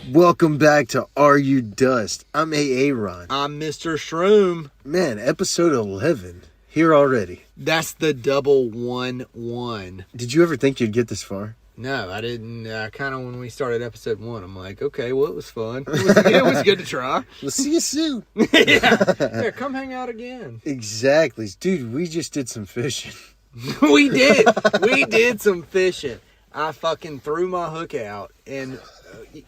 Welcome back to Are You Dust? I'm Aaron. I'm Mr. Shroom. Man, episode 11. Here already. That's the double 1-1. Did you ever think you'd get this far? No, I didn't. Kind of when we started episode 1, I'm like, okay, well, it was fun. It was good to try. We'll see you soon. Yeah, come hang out again. Exactly. Dude, we just did some fishing. We did. We did some fishing. I fucking threw my hook out, and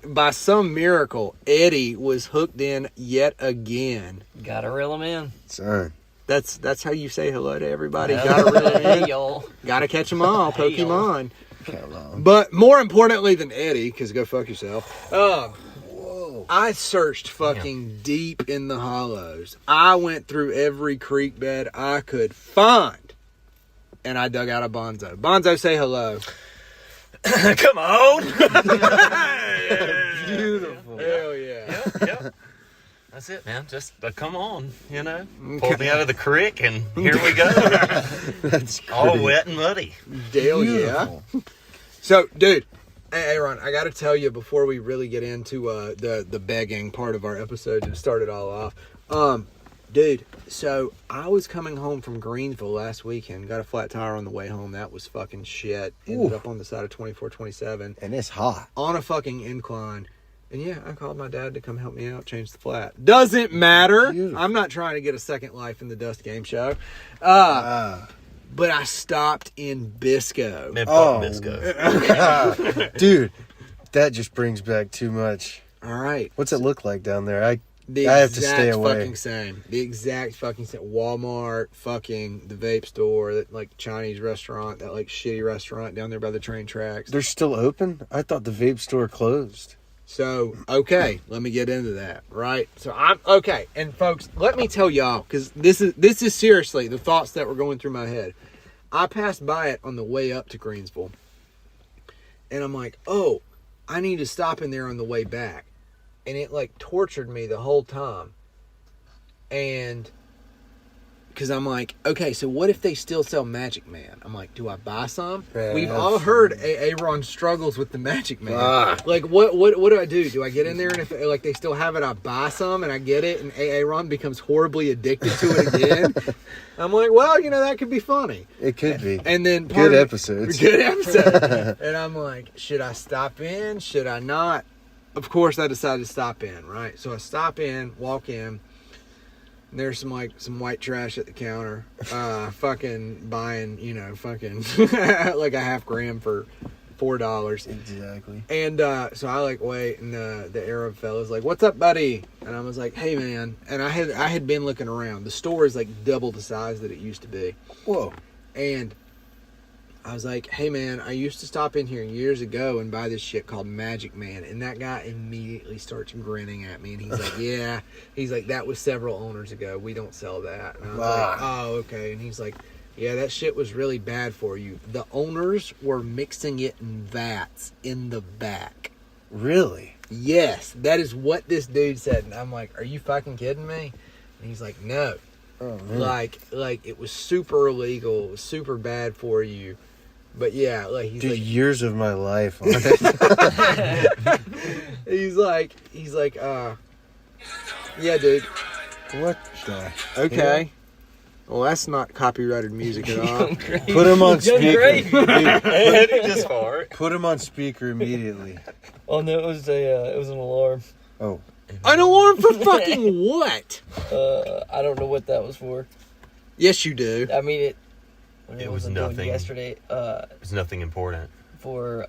by some miracle, Eddie was hooked in yet again. Gotta reel him in. Son. That's how you say hello to everybody. Yeah. Gotta reel 'em in. Hey, y'all. Gotta catch them all. Hey, Pokemon. Hello. But more importantly than Eddie, because go fuck yourself. Whoa. I searched fucking deep in the hollows. I went through every creek bed I could find, and I dug out a Bonzo. Bonzo, say hello. Come on. Beautiful. Hell yeah. Yep. That's it, man. Just come on, Pulled me out of the creek, and here we go. That's great. All wet and muddy. Hell yeah. Beautiful. So, dude, hey, Aaron, I got to tell you before we really get into the begging part of our episode to start it all off. Dude, so I was coming home from Greensville last weekend. Got a flat tire on the way home. That was fucking shit. Ended up on the side of 2427. And it's hot. On a fucking incline. And yeah, I called my dad to come help me out, change the flat. Doesn't matter. Beautiful. I'm not trying to get a second life in the Dust Game Show. But I stopped in Bisco. Bisco. Dude, that just brings back too much. All right. What's it look like down there? I The have to stay away. fucking same. The exact fucking same. Walmart, fucking the vape store, that like Chinese restaurant, that like shitty restaurant down there by the train tracks. They're still open? I thought the vape store closed. So, okay, let me get into that, right? So I'm okay. And folks, let me tell y'all, because this is seriously the thoughts that were going through my head. I passed by it on the way up to Greensville. And I'm like, oh, I need to stop in there on the way back. And it like tortured me the whole time. And because I'm like, okay, so what if they still sell Magic Man? I'm like, do I buy some? Yeah, We've all heard Aaron struggles with the Magic Man. Ah. Like, what do I do? Do I get in there and if like they still have it, I buy some and I get it, and Aaron becomes horribly addicted to it again? I'm like, well, that could be funny. It could be. And then Good episodes. Good episode. And I'm like, should I stop in? Should I not? Of course, I decided to stop in, right? So I stop in, walk in. And there's some white trash at the counter, fucking buying, fucking like a half gram for $4. Exactly. And so I like wait, and the Arab fella's like, "What's up, buddy?" And I was like, "Hey, man." And I had been looking around. The store is like double the size that it used to be. Whoa. And I was like, hey man, I used to stop in here years ago and buy this shit called Magic Man. And that guy immediately starts grinning at me. And he's like, yeah. He's like, that was several owners ago. We don't sell that. And I was like, oh, okay. And he's like, yeah, that shit was really bad for you. The owners were mixing it in vats in the back. Really? Yes, that is what this dude said. And I'm like, are you fucking kidding me? And he's like, no. Oh, man. Like it was super illegal. It was super bad for you. But yeah, like he's Dude, like years of my life on it. he's like yeah, dude. What the? Okay. Well, that's not copyrighted music at all. Put him on speaker. Great. Dude, Just fart. put him on speaker immediately. Oh no, it was an alarm. Oh. An alarm for fucking what? I don't know what that was for. Yes, you do. I mean It was nothing. Yesterday. It was nothing important. For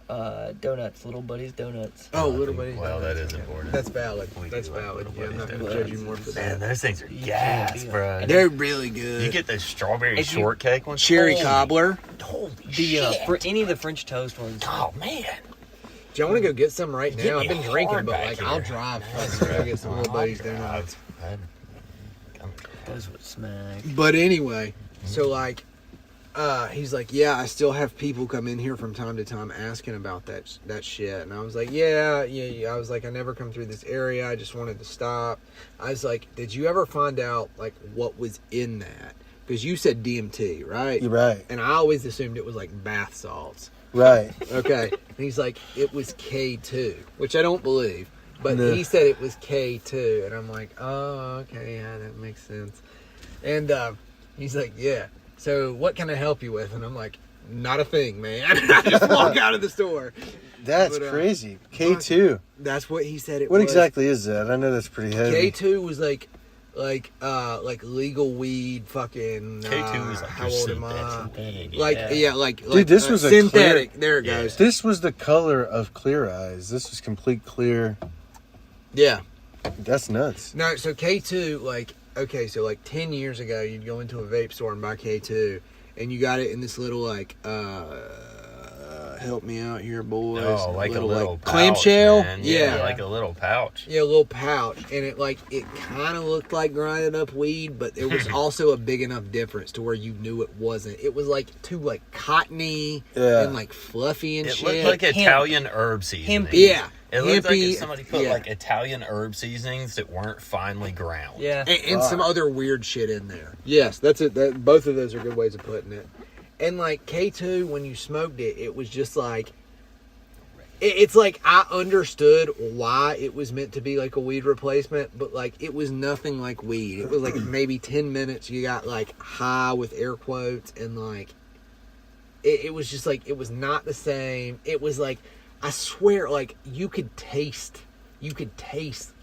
donuts, Little Buddy's Donuts. Oh, little buddy. Well, that is important. That's valid. We That's do like valid. Little Yeah, I'm not Buddy's going to judge you donuts. more for Man, that. those things are can't gas, do that. bro. They're really good. You get those strawberry If you- shortcake ones. Cherry Holy- cobbler. Holy The shit. any of the French toast ones. Oh man. Do you want to go get some right Get now? me I've been drinking, hard but back like here. I'll drive. I'll get some little buddies donuts. Those would smack. But anyway, so like, he's like, yeah, I still have people come in here from time to time asking about that shit. And I was like, yeah. I was like, I never come through this area. I just wanted to stop. I was like, did you ever find out like what was in that? Because you said DMT, right? You're right. And I always assumed it was like bath salts. Right. Okay. And he's like, it was K2, which I don't believe. But No. he said it was K2, and I'm like, oh, okay, yeah, that makes sense. And he's like, yeah. So what can I help you with? And I'm like, not a thing, man. I just walk out of the store. That's But, crazy. K2. That's what he said it What was. exactly is that? I know that's pretty heavy. K2 was like legal weed. Fucking K2 was like how your old am I? synthetic. Like Dude, this was a synthetic. clear- There it goes. This was the color of Clear Eyes. This was complete clear. Yeah. That's nuts. No, so K2, like, okay, so like 10 years ago, you'd go into a vape store and buy K2, and you got it in this little, like, help me out here, boys. Oh, like a little pouch, clamshell. man. Yeah. Like a little pouch. Yeah, a little pouch, and it kind of looked like grinded up weed, but there was also a big enough difference to where you knew it wasn't. It was like too like cottony and like fluffy and It shit. looked like Italian herb seasoning. Yeah. It looked like Hempy, if somebody put yeah. like Italian herb seasonings that weren't finely ground. Yeah. And some other weird shit in there. Yes, that's it. Both of those are good ways of putting it. And like K2, when you smoked it, it was just like, it's like I understood why it was meant to be like a weed replacement, but like it was nothing like weed. It was like maybe 10 minutes you got like high with air quotes, and like it was just like, it was not the same. It was like, I swear, like you could taste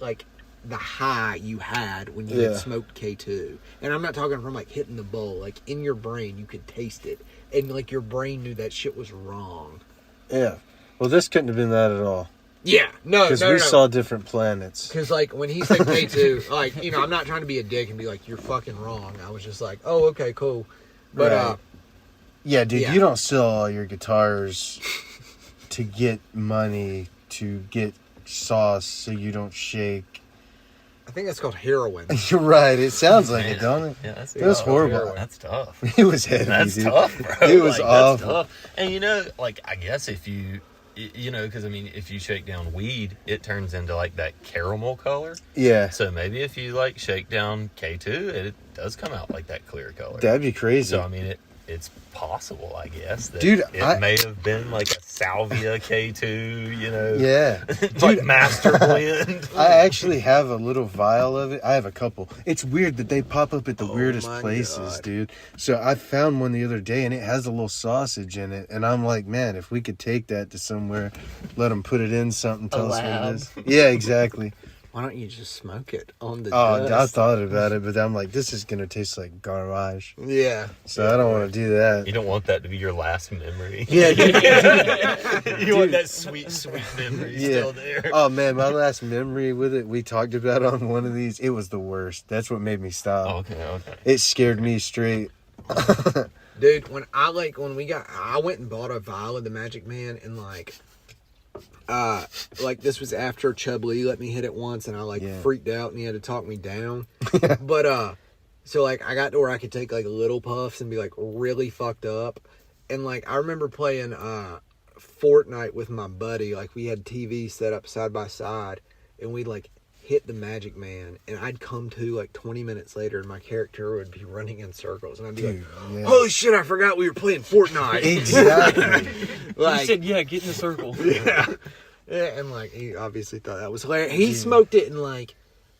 like the high you had when you had smoked K2. And I'm not talking from like hitting the bowl, like in your brain you could taste it, and like your brain knew that shit was wrong. Yeah. Well, this couldn't have been that at all. Yeah, no, Because we saw different planets. Because like when he said K2, like, you know, I'm not trying to be a dick and be like, you're fucking wrong. I was just like, oh, okay, cool. But Right. Yeah, dude, Yeah. you don't sell all your guitars to get money, to get sauce so you don't shake. I think that's called heroin. You're right. It sounds like it, don't it? Yeah, that's It was tough. horrible. That's tough. It was heavy, That's dude. tough, bro. It was Like, awful. That's tough. And you know, like, I guess if you know, because I mean, if you shake down weed, it turns into like that caramel color. Yeah. So maybe if you like shake down K2, it does come out like that clear color. That'd be crazy. So I mean, it's possible, I guess, that Dude, it may have been like a salvia K2, you know. Yeah. Like master blend. I actually have a little vial of it. I have a couple. It's weird that they pop up at the weirdest my places, God. dude. So I found one the other day, and it has a little sausage in it. And I'm like, man, if we could take that to somewhere, let them put it in something, tell us what lab. it is. Yeah, exactly. Why don't you just smoke it on the Oh, I dust? thought about it, but I'm like, this is going to taste like garbage. Yeah. So I don't want to do that. You don't want that to be your last memory. Yeah, dude. You want that sweet, sweet memory Yeah. still there. Oh, man, my last memory with it, we talked about on one of these. It was the worst. That's what made me stop. Okay. It scared me straight. Dude, I went and bought a vial of the Magic Man, and like this was after Chub Lee let me hit it once, and I freaked out, and he had to talk me down. But so like I got to where I could take like little puffs and be like really fucked up, and like I remember playing Fortnite with my buddy. Like we had TVs set up side by side, and we'd like hit the Magic Man, and I'd come to like 20 minutes later, and my character would be running in circles, and I'd be Dude, like, yeah. holy shit, I forgot we were playing Fortnite. Exactly. You said, yeah, get in the circle. Yeah, and like he obviously thought that was hilarious. He smoked it in like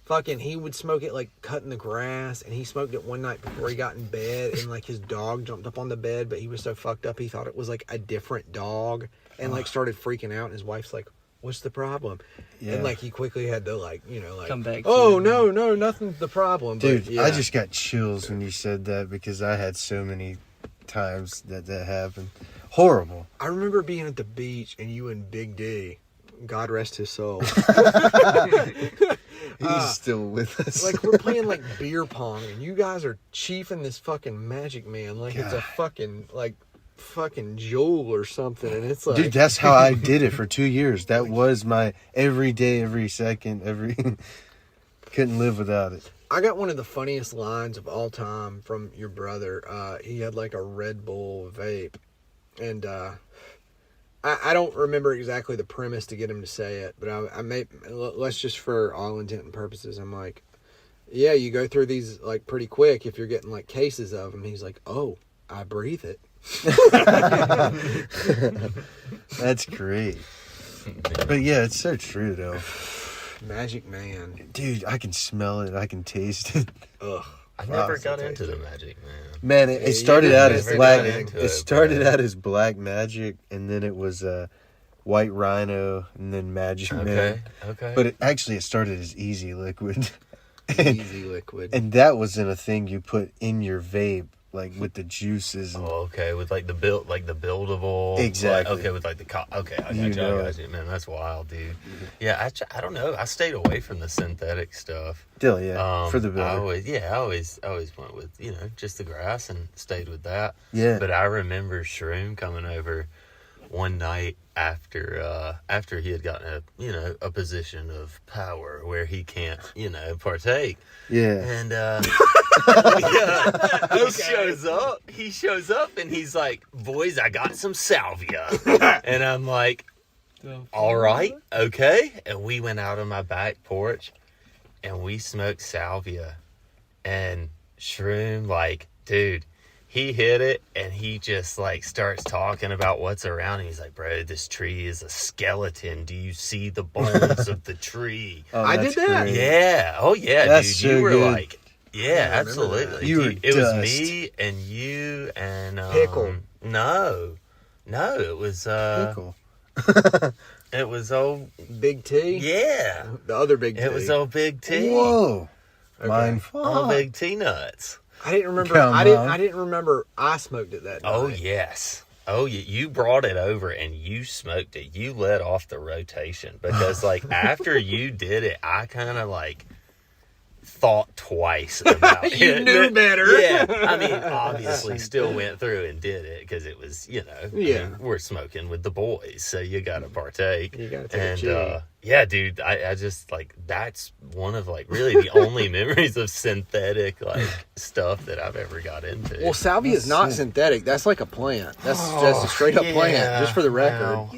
fucking, he would smoke it like cutting the grass, and he smoked it one night before he got in bed, and like his dog jumped up on the bed, but he was so fucked up he thought it was like a different dog, and like started freaking out, and his wife's like, what's the problem? Yeah. And like he quickly had to like, you know, like, Come back to oh it. no, nothing's the problem. Dude, but, yeah. I just got chills when you said that because I had so many times that happened. Horrible. I remember being at the beach and you and Big D, God rest his soul. He's still with us. Like we're playing like beer pong, and you guys are chiefing this fucking Magic Man like it's a fucking jewel or something, and it's like, Dude, that's how I did it for 2 years. That was my every day, every second, couldn't live without it. I got one of the funniest lines of all time from your brother. He had like a Red Bull vape, and I don't remember exactly the premise to get him to say it, but I made, let's just for all intent and purposes, I'm like, yeah, you go through these like pretty quick if you're getting like cases of them. He's like, oh, I breathe it. That's great. But yeah, it's so true though. Magic Man. Dude, I can smell it. I can taste it. Ugh. I never got into the Magic Man. Man, it started out as never black. got into It started out as Black Magic, and then it was White Rhino, and then Magic Man. Okay. But it started as Easy Liquid. Easy Liquid. And that wasn't a thing you put in your vape, like with the juices. And, okay, with like the buildable. Exactly. Like, okay, with like the okay, I got You you. know I got you. Man, that's wild, dude. Yeah, I don't know. I stayed away from the synthetic stuff. Still, yeah, for the better. I always went with just the grass and stayed with that. Yeah. But I remember Shroom coming over one night after he had gotten a position of power where he can't partake. Yeah. And he shows up and he's like, boys, I got some salvia. And I'm like, all right, okay. And we went out on my back porch and we smoked salvia. And Shroom, like, dude, he hit it and he just like starts talking about what's around. And he's like, bro, this tree is a skeleton. Do you see the bones of the tree? Oh, I did that. great. Yeah. Oh yeah, That's dude. so You were good. like, yeah, absolutely. It was me and you and Pickle. No, it was Pickle. it was old. Big T? Yeah, The other Big T. it was old Big T. Whoa. Okay. Mine Old Big T nuts. I didn't remember. Come I on. didn't remember. I smoked it that night. Oh yes. Oh, you brought it over and you smoked it. You let off the rotation because, like, after you did it, I kind of like thought twice about it. You knew better. Yeah, I mean, obviously, still went through and did it because it was, I mean, we're smoking with the boys, so you got to partake. You got to take a G. Yeah, dude, I just like that's one of like really the only memories of synthetic like stuff that I've ever got into. Well, salvia is not synthetic. That's like a plant. That's just a straight up plant. Just for the record. Wow.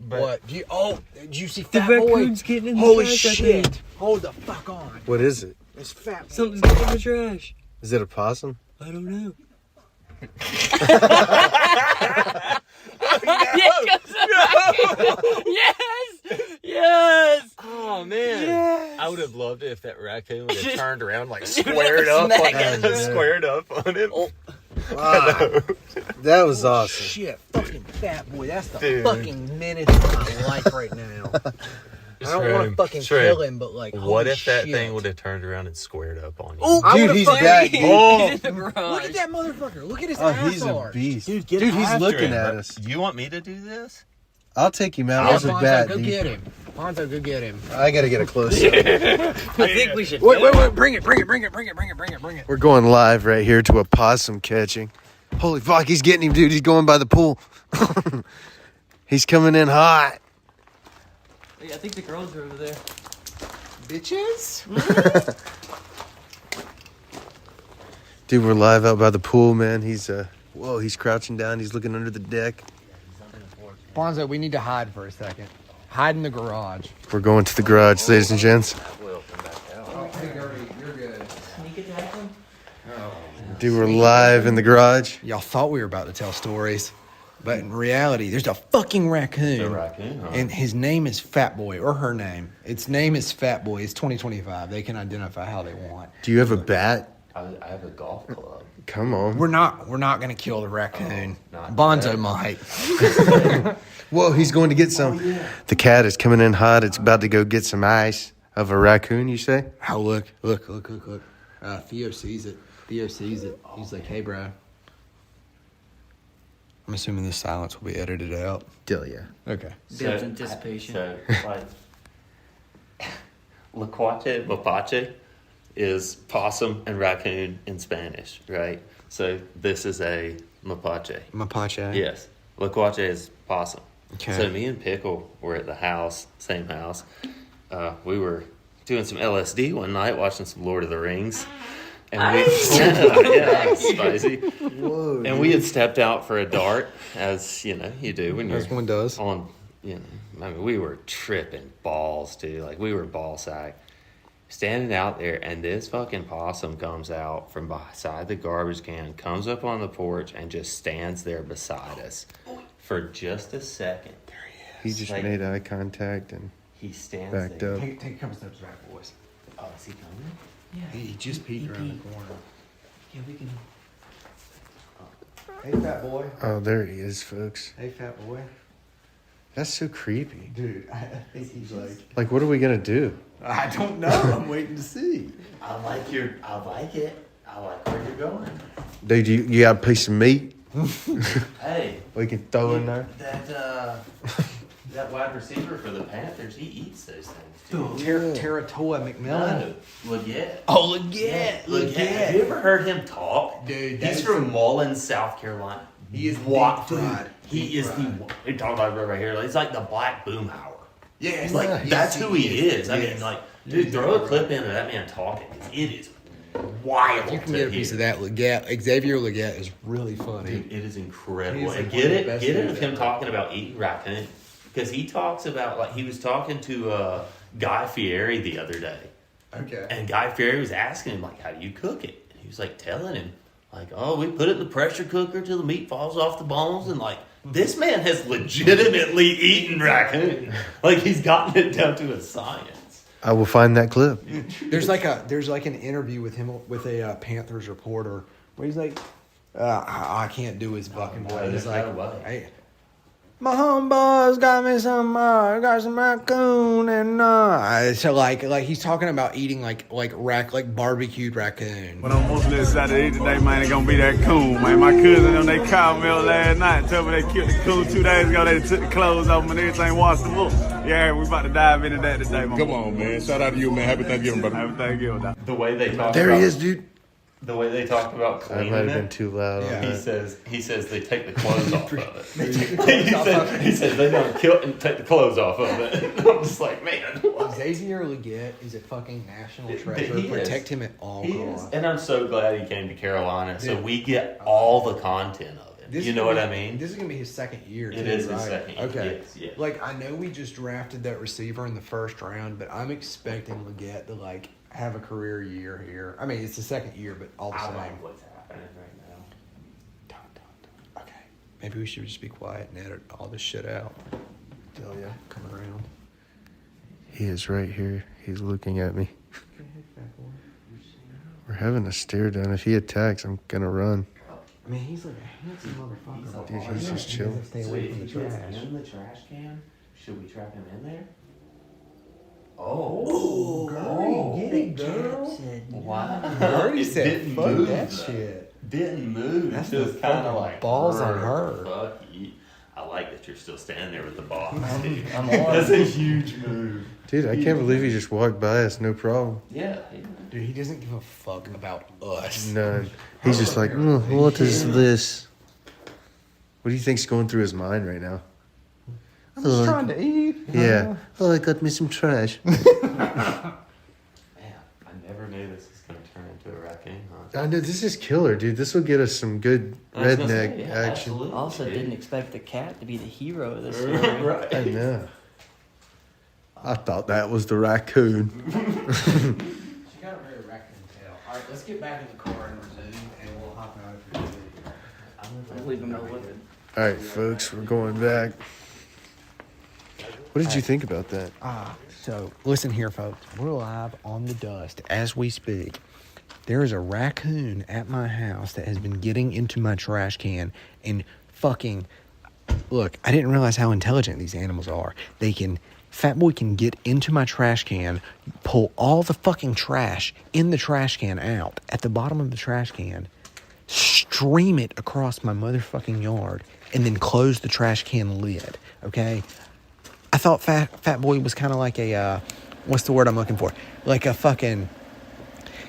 But What? Did you see The Fat Boy? raccoon's getting in the Holy trash, I shit! think. Hold the fuck on. What is it? It's Fat Boy. Something's getting in the trash. Is it a possum? I don't know. Yes! oh man, Yes! I would have loved it if that raccoon would have turned around like squared up on him. squared up on him. Wow. That was awesome. Shit, fucking Fat Boy. That's the Dude. fucking menace of my life right now. I don't want to fucking kill him, but like, What holy if that shit. thing would have turned around and squared up on you? Oh, I Dude, would've he's fucking- back, dude. Oh. Get in the garage. Look at that motherfucker. Look at his Oh, ass he's a arch. beast. Dude, get Dude, he's after looking him. at us. You want me to do this? I'll take him out. Yeah, There's a Bonzo, bat. go dude. get him. Bonzo, go get him. I gotta get a close up. I think we should. Wait, bring it. We're going live right here to a possum catching. Holy fuck, he's getting him, dude. He's going by the pool. He's coming in hot. Hey, I think the girls are over there. Bitches? Dude, we're live out by the pool, man. He's he's crouching down. He's looking under the deck. Bonzo, we need to hide for a second. Hide in the garage. We're going to the garage, ladies and gents. You're good. Sneak attack them? Dude, we're live in the garage. Y'all thought we were about to tell stories, but in reality, there's a fucking raccoon. The raccoon, huh? And his name is Fat Boy, or her name. Its name is Fat Boy. It's 2025. They can identify how they want. Do you have a bat? I have a golf club. Come on. We're not gonna kill the raccoon. not Bonzo yet. might. Whoa, he's going to get some. The cat is coming in hot. It's about to go get some ice of a raccoon, you say? Oh, look. Theo sees it. He's like, hey, bro. I'm assuming this silence will be edited out. Still, yeah. Okay. Builds anticipation. So, like, lacuate mapache is possum and raccoon in Spanish, right? So this is a mapache. Mapache. Yes. Lacuate is possum. Okay. So me and Pickle were at the house, same house. We were doing some LSD one night, watching some Lord of the Rings. And yeah, spicy. Whoa. And we had stepped out for a dart, as you do when you're As one does. on. I mean, we were tripping balls, dude. Like we were ball sack, standing out there, and this fucking possum comes out from beside the garbage can, comes up on the porch, and just stands there beside us for just a second. He just Like- made eye contact and He stands Backed there. up. Take a couple steps back, boys. Oh, is he coming? Yeah. He just peeked around the corner. Yeah, we can. Hey, fat boy. Oh, there he is, folks. Hey, fat boy. That's so creepy. Dude, I think he's like... Like, what are we gonna do? I don't know. I'm waiting to see. I like it. I like where you're going. Dude, you got a piece of meat Hey, we can throw in there? that wide receiver for the Panthers, he eats those things too. Terratoa McMillan. No, Leggett. Oh, Leggett. Leggett. Have you ever heard him talk? Dude, He's from Mullins, South Carolina. He is what? deep fried. He is the. We're talking about it right here. He's like the Black Boomhauer. Yeah, Like that's who he is. I mean, like, dude, throw a clip into that man talking. It is wild. You can to get a piece hear. of that. Leggett, Xavier Leggett is really funny. Dude, it is incredible. He's And like get one of the it, best get it dudes of him ever. talking about eating raccoon, because he talks about like he was talking to Guy Fieri the other day, Okay. and Guy Fieri was asking him like, "How do you cook it?" And he was like telling him like, "Oh, we put it in the pressure cooker till the meat falls off the bones," and like this man has legitimately eaten raccoon, like he's gotten it down to a science. I will find that clip. There's like an interview with him with a Panthers reporter where he's like, I can't do his fucking voice. He's like, hey, my homeboys got me got some raccoon and so like he's talking about eating like barbecued raccoon. But I'm mostly excited to eat today, man. It's gonna be that coon, man. My cousin them, they called me last night and told me they killed the coon 2 days ago. They took the clothes off and everything, washed them up. Yeah, we about to dive into that today, man. Come on, man. Shout out to you, man. Happy Thanksgiving, brother. Happy Thanksgiving, dog. The way they talk There about, he is, dude. The way they talk about I cleaning might have it. been too loud on He that. says they take the clothes off of it. he says they don't kill and take the clothes off of it. I'm just like, man, what? Xavier Leggett is a fucking national He treasure. is. Protect him at all He costs. is. And I'm so glad he came to Carolina, so Dude. we get all the content of it. This You is know gonna what be- I mean? This is gonna be his second year. It too, is his right? second year, Okay. yes. Like I know we just drafted that receiver in the first round, but I'm expecting Leggett to like have a career year here. I mean, it's the second year, but all the I same. like what's happening right now. Okay. Maybe we should just be quiet and edit all this shit out. Tell ya, come around. He is right here. He's looking at me. We're having a stare down. If he attacks, I'm gonna run. I mean, he's like a handsome motherfucker. Dude, he's just He chilling. doesn't Stay So away if from the he gets trash. in the trash can, should we trap him in there? Oh, Get it, girl. wow! Gertie It said, didn't "Fuck move, that though. shit." Didn't move. That's It just the kind of fucking like balls on her. Fuck you. I like that you're still standing there with the box. I'm dude. on. That's a huge move. Dude, I can't believe he just walked by us. No problem. Yeah. Dude, he doesn't give a fuck about us. None. He's just like, what is this? What do you think's going through his mind right now? I'm just trying to eat. Yeah. Oh, I got me some trash. Man, I never knew this was going to turn into a raccoon, huh? I know, this is killer, dude. This will get us some good I was gonna redneck say, yeah, action. absolutely, Also, dude. didn't expect the cat to be the hero of this story. Right. I know. I thought that was the raccoon. She got a very raccoon tail. All right, let's get back in the car and resume, and we'll hop out if you're ready. I'll leave him there with it. All right, folks, we're going back. What did you think about that? So listen here, folks. We're live on the dust as we speak. There is a raccoon at my house that has been getting into my trash can and fucking. Look, I didn't realize how intelligent these animals are. Fat Boy can get into my trash can, pull all the fucking trash in the trash can out at the bottom of the trash can, stream it across my motherfucking yard, and then close the trash can lid. Okay. I thought Fat Boy was kind of like a, what's the word I'm looking for? Like a fucking,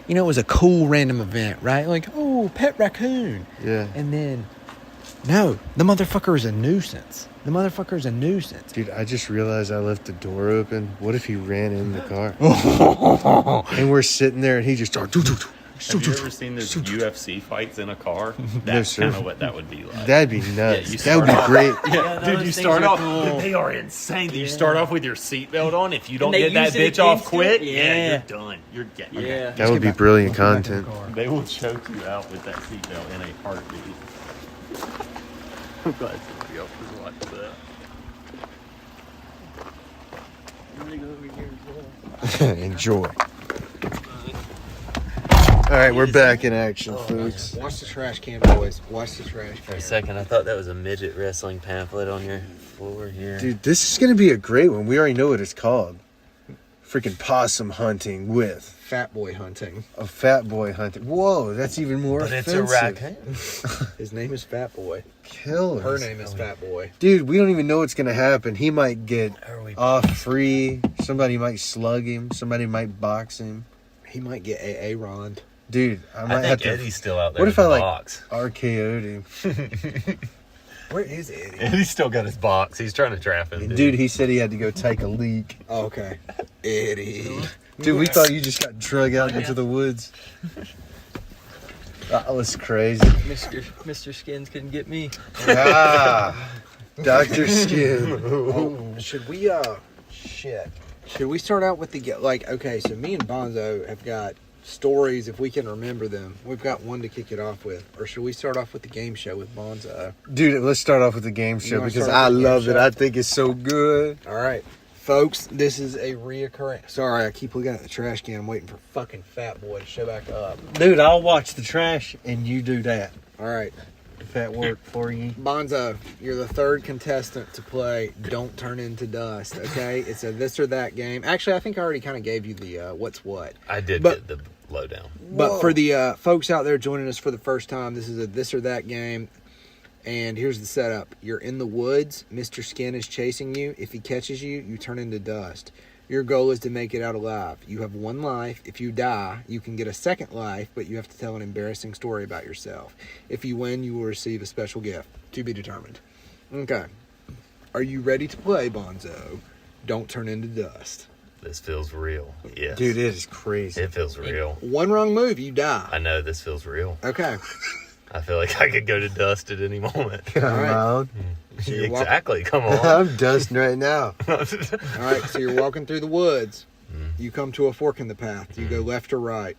it was a cool random event, right? Like, oh, pet raccoon. Yeah. And then, no, the motherfucker is a nuisance. Dude, I just realized I left the door open. What if he ran in the car? And we're sitting there and he just started. Have you ever seen those UFC fights in a car? No, That's sir. kind of what that would be like. That'd be nuts. you That would be start great. Yeah, Dude, those you things start are off. cool. They are insane. You start off with your seatbelt on. If you don't they get that use it bitch off against you? quick, Yeah. you're done. You're getting. Yeah. That would be brilliant content. They will choke you out with that seatbelt in a heartbeat. I'm glad somebody else was watching that. There you go. Enjoy. All right, we're back in action, folks. Watch the trash can, boys. Watch the trash For can. a second, I thought that was a midget wrestling pamphlet on your floor here. Dude, this is going to be a great one. We already know what it's called. Freaking possum hunting with Fat boy hunting. a fat boy hunting. Whoa, that's even more But it's offensive. a raccoon. His name is Fat Boy. Killers. Her name is Fat Boy. Dude, we don't even know what's going to happen. He might get Are we off free. Somebody might slug him. Somebody might box him. He might get AA-rond. Dude, I might I have think to Eddie's still out there. What in if I, the like- box? RKO'd him. Where is Eddie? Eddie's still got his box. He's trying to trap him. Dude, he said he had to go take a leak. Oh, okay. Eddie. Dude, we thought you just got drug out into the woods. That was crazy. Mr. Skins couldn't get me. Ah, Dr. Skin. Oh, should we, shit. Should we start out with okay, so me and Bonzo have got stories, if we can remember them. We've got one to kick it off with. Or should we start off with the game show with Bonzo? Dude, let's start off with the game show wanna because start I with the game love it. show? I think it's so good. All right. Folks, this is a reoccurring... Sorry, I keep looking at the trash can. I'm waiting for fucking Fat Boy to show back up. Dude, I'll watch the trash and you do that. All right. If that worked for you. Bonzo, you're the third contestant to play Don't Turn Into Dust, okay? It's a this or that game. Actually, I think I already kind of gave you the what's what. I did But- get the lowdown. But for the folks out there joining us for the first time, this is a this or that game. And here's the setup. You're in the woods. Mr. Skin is chasing you. If he catches you, you turn into dust. Your goal is to make it out alive. You have one life. If you die, you can get a second life, but you have to tell an embarrassing story about yourself. If you win, you will receive a special gift. To be determined. Okay. Are you ready to play, Bonzo? Don't turn into dust. This feels real. Yes. Dude, it is crazy. It feels real. One wrong move, you die. I know this feels real. Okay. I feel like I could go to dust at any moment. Come right. on. you're walking- Exactly. Come on. I'm dusting right now. All right, so you're walking through the woods. You come to a fork in the path. You go left or right.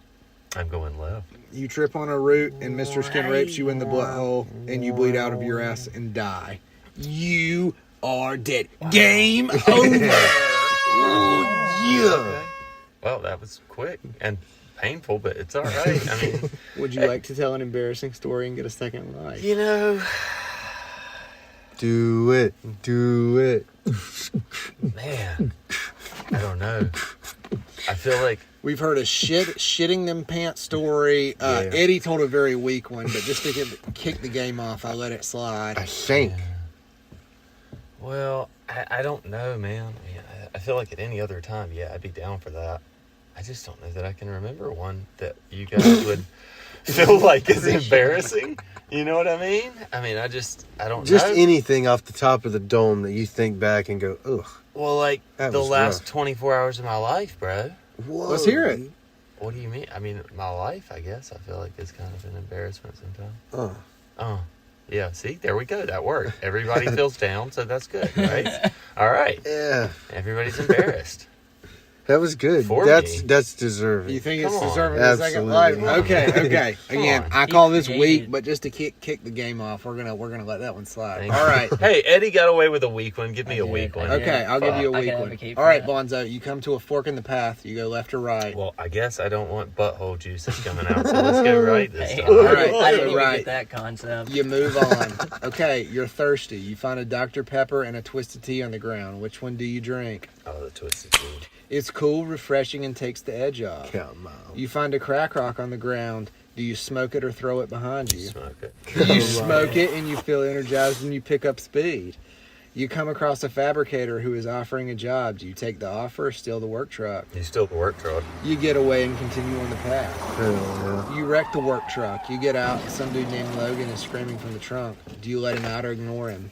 I'm going left. You trip on a root, and Mr. Skin rapes you in the butthole, and you bleed out of your ass and die. You are dead. Game over. Yeah. Well, that was quick and painful, but it's all right. I mean, Would you like to tell an embarrassing story and get a second life? you know, Do it. Do it. man, I don't know. I feel like We've heard a shitting them pants story. Yeah. Eddie told a very weak one, but just to kick the game off, I let it slide. I think. Well, I don't know, man. I feel like at any other time, yeah, I'd be down for that. I just don't know that I can remember one that you guys would feel like is embarrassing. You know what I mean? I mean, I don't Just know. anything off the top of the dome that you think back and go, ugh. Well, like That the was last rough. 24 hours of my life, bro. Whoa. Let's hear it. What do you mean? I mean, my life, I guess. I feel like it's kind of an embarrassment sometimes. Oh, yeah. See, there we go. That worked. Everybody feels down, so that's good, right? All right. Yeah. Everybody's embarrassed. That was good. For That's me. deserving. You think Come it's on. deserving of a second life? Absolutely. Okay. Again, on. I call this He weak, created- but just to kick the game off, we're gonna let that one slide. Thank All you. right. Hey, Eddie got away with a weak one. Give me a did. weak one. I did. Okay, I'll give you a I weak can one. advocate All for right, that. Bonzo, you come to a fork in the path. You go left or right. Well, I guess I don't want butthole juices coming out, so let's go right this Hey, time. All right, I didn't even right. get that concept. You move on. Okay, you're thirsty. You find a Dr. Pepper and a Twisted Tea on the ground. Which one do you drink? Oh, the twisted tea. It's cool, refreshing, and takes the edge off. Come on. You find a crack rock on the ground. Do you smoke it or throw it behind you? Smoke it. You smoke it and you feel energized and you pick up speed. You come across a fabricator who is offering a job. Do you take the offer or steal the work truck? You still the work truck. You get away and continue on the path. Hell yeah. You wreck the work truck. You get out and some dude named Logan is screaming from the trunk. Do you let him out or ignore him?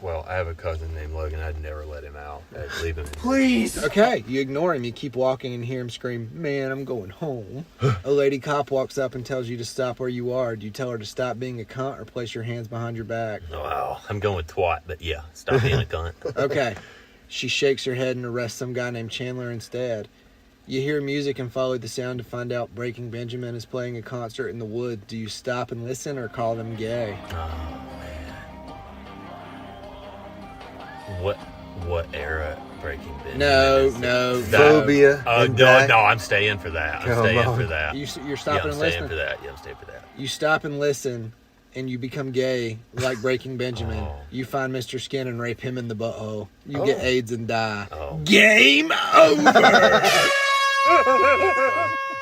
Well, I have a cousin named Logan. I'd never let him out. I'd leave him. Please. Okay, you ignore him. You keep walking and hear him scream, "Man, I'm going home." A lady cop walks up and tells you to stop where you are. Do you tell her to stop being a cunt or place your hands behind your back? Wow, I'm going with twat, but yeah, stop being a cunt. Okay. She shakes her head and arrests some guy named Chandler instead. You hear music and follow the sound to find out Breaking Benjamin is playing a concert in the woods. Do you stop and listen or call them gay? Oh man, what? What era Breaking Benjamin? No. Phobia. and that. No, I'm staying for that. Come on. You're Yeah, stopping I'm and staying listening? for that. Yeah, I'm staying for that. You stop and listen, and you become gay, like Breaking Benjamin. Oh. You find Mr. Skin and rape him in the butthole. You get AIDS and die. Oh. Game over!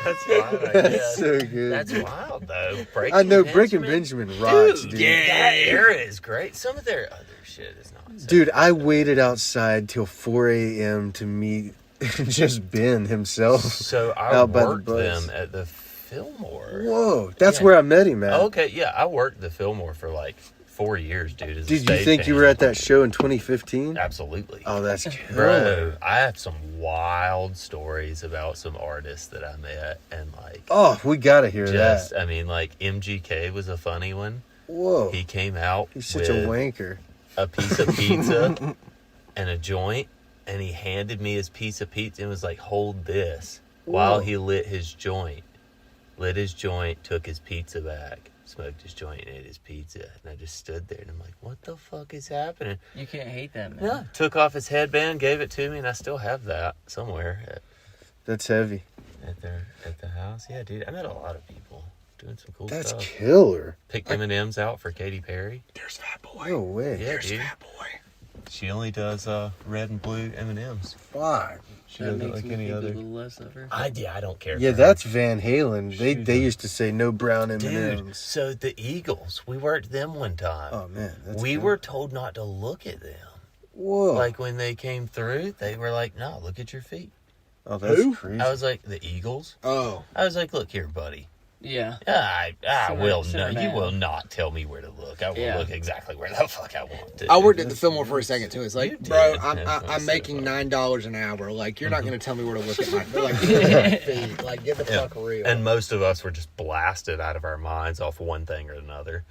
That's wild, I That's guess. so good. That's wild, though. I know Breaking Benjamin rocks, dude. That era is great. Some of their other shit is not. So Dude, I waited outside till 4 a.m. to meet just Ben himself. So I out by the worked bus. them at the Fillmore. Whoa, that's Yeah. where I met him at. Okay, yeah, I worked the Fillmore for like 4 years, dude. As a Did you stage think you were hand. at that show in 2015? Absolutely. Oh, that's killer. Bro, I have some wild stories about some artists that I met, and like, Oh, we gotta hear just, that. I mean, like MGK was a funny one. Whoa, He came out he's such with a wanker. a piece of pizza and a joint, and he handed me his piece of pizza and was like, "Hold this," while Whoa. he lit his joint. Lit his joint, took his pizza back, smoked his joint, and ate his pizza. And I just stood there, and I'm like, "What the fuck is happening?" You can't hate that, man. Yeah, took off his headband, gave it to me, and I still have that somewhere That's heavy. at the house. Yeah, dude, I met a lot of people doing some cool That's stuff. killer. Picked M&Ms out for Katy Perry. There's Fat Boy. No way. Yeah, dude. Fat Boy. She only does red and blue M&Ms. Why? She That doesn't makes like me any think other. a little less of her. I don't care. Yeah, for her. that's Van Halen. They Shoot. used to say no brown Dude, M&Ms. so the Eagles, we worked them one time. Oh man, that's we good. were told not to look at them. Whoa. Like when they came through, they were like, "No, look at your feet." oh, that's Who? crazy. I was like, "The Eagles." Oh. I was like, "Look here, buddy. Yeah. I Simmer- will simmer no. You down. will not tell me where to look. I will Yeah. look exactly where the fuck I want to." I worked at the Fillmore for a second too. It's like, You did. bro, That's I'm so making funny. $9 an hour. Like, you're not gonna tell me where to look at my feet. Like, get the Yeah. fuck real. And most of us were just blasted out of our minds off one thing or another.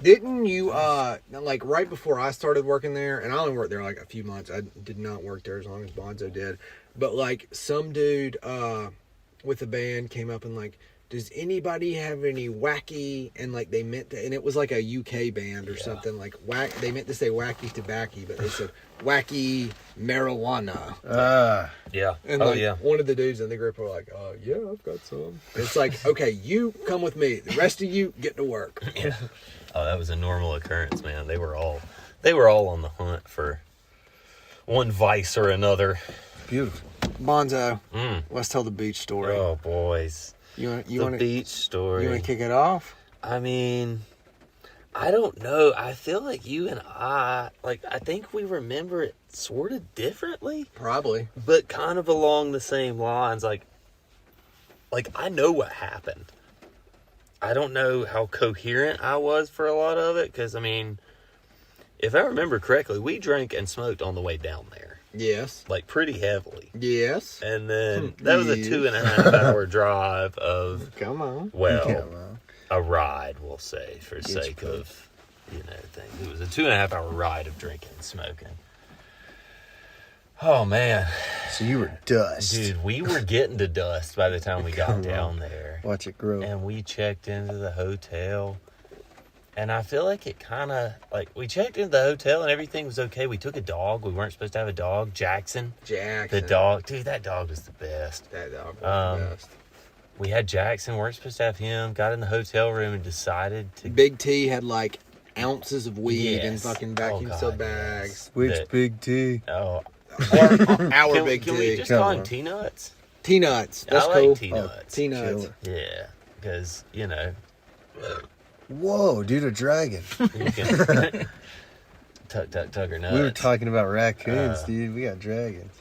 Didn't you like right before I started working there, and I only worked there like a few months. I did not work there as long as Bonzo did. But like some dude with a band came up and like, does anybody have any wacky, and like they meant to, and it was like a UK band or something, like they meant to say wacky tobacco, but they said wacky marijuana. Yeah. And oh like yeah. one of the dudes in the group were like, yeah, I've got some. It's like, okay, you come with me. The rest of you get to work. Oh, that was a normal occurrence, man. They were all on the hunt for one vice or another. Beautiful. Bonzo, let's tell the beach story. Oh, boys. You want The beach story. You want to kick it off? I mean, I don't know. I feel like you and I think we remember it sort of differently, Probably. but kind of along the same lines. Like I know what happened. I don't know how coherent I was for a lot of it, because, I mean, if I remember correctly, we drank and smoked on the way down there, Yes. like pretty heavily. Yes. And then that was a Yes. 2.5 hour drive of, Come on. well, Yeah, well. a ride, we'll say, for sake of, things. It was a 2.5 hour ride of drinking and smoking. Oh, man. So you were dust. Dude, we were getting to dust by the time we got Come down on. there. Watch it grow. And we checked into the hotel. And I feel like it kind of, like, we checked into the hotel and everything was okay. We took a dog. We weren't supposed to have a dog. Jackson. Jackson. The dog. Dude, that dog was the best. That dog was Um, the best. We had Jackson. Weren't supposed to have him. Got in the hotel room and decided to... Big T had like ounces of weed in Yes. fucking Oh, vacuum God, sealed yes. bags. Which that- big T? Oh. Our Can, Big can T. we just Come call him on. T-Nuts? T-Nuts. That's I like cool. T-Nuts. T-Nuts. Killer. Yeah. Because, Whoa, dude, a dragon. you can... Tug her nuts. We were talking about raccoons, Uh, dude. We got dragons.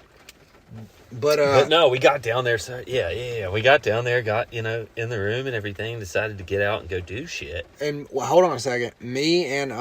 But no, we got down there. So yeah. We got down there, got in the room and everything. Decided to get out and go do shit. and well, hold on a second. Me and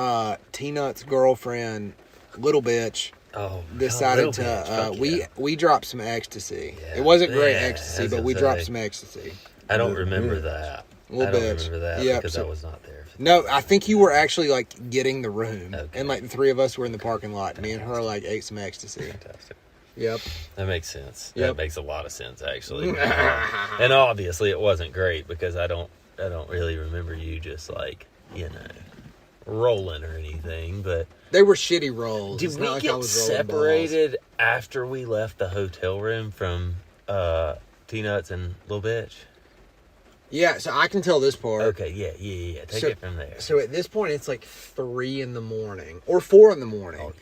T-Nuts' girlfriend, little bitch, Oh, decided little bitch. to Fuck we dropped some ecstasy. Yeah. It wasn't great Yeah, ecstasy, I was but gonna we dropped say. some ecstasy. I don't Little remember bitch. that. Little I don't bitch. remember that Yep, because so- I was not there. No, I think you were actually like getting the room, Okay. and like the three of us were in the parking lot. Me and her like ate some ecstasy. Fantastic. Yep. That makes sense. Yep. That makes a lot of sense, actually. And obviously, it wasn't great because I don't really remember you just like rolling or anything. But They were shitty rolls. Did It's we not like I get was rolling separated after we left the hotel room from T-Nuts and Little Bitch? Yeah, so I can tell this part. Okay, yeah. Take it from there. So at this point, it's like 3 in the morning or 4 in the morning. Oh,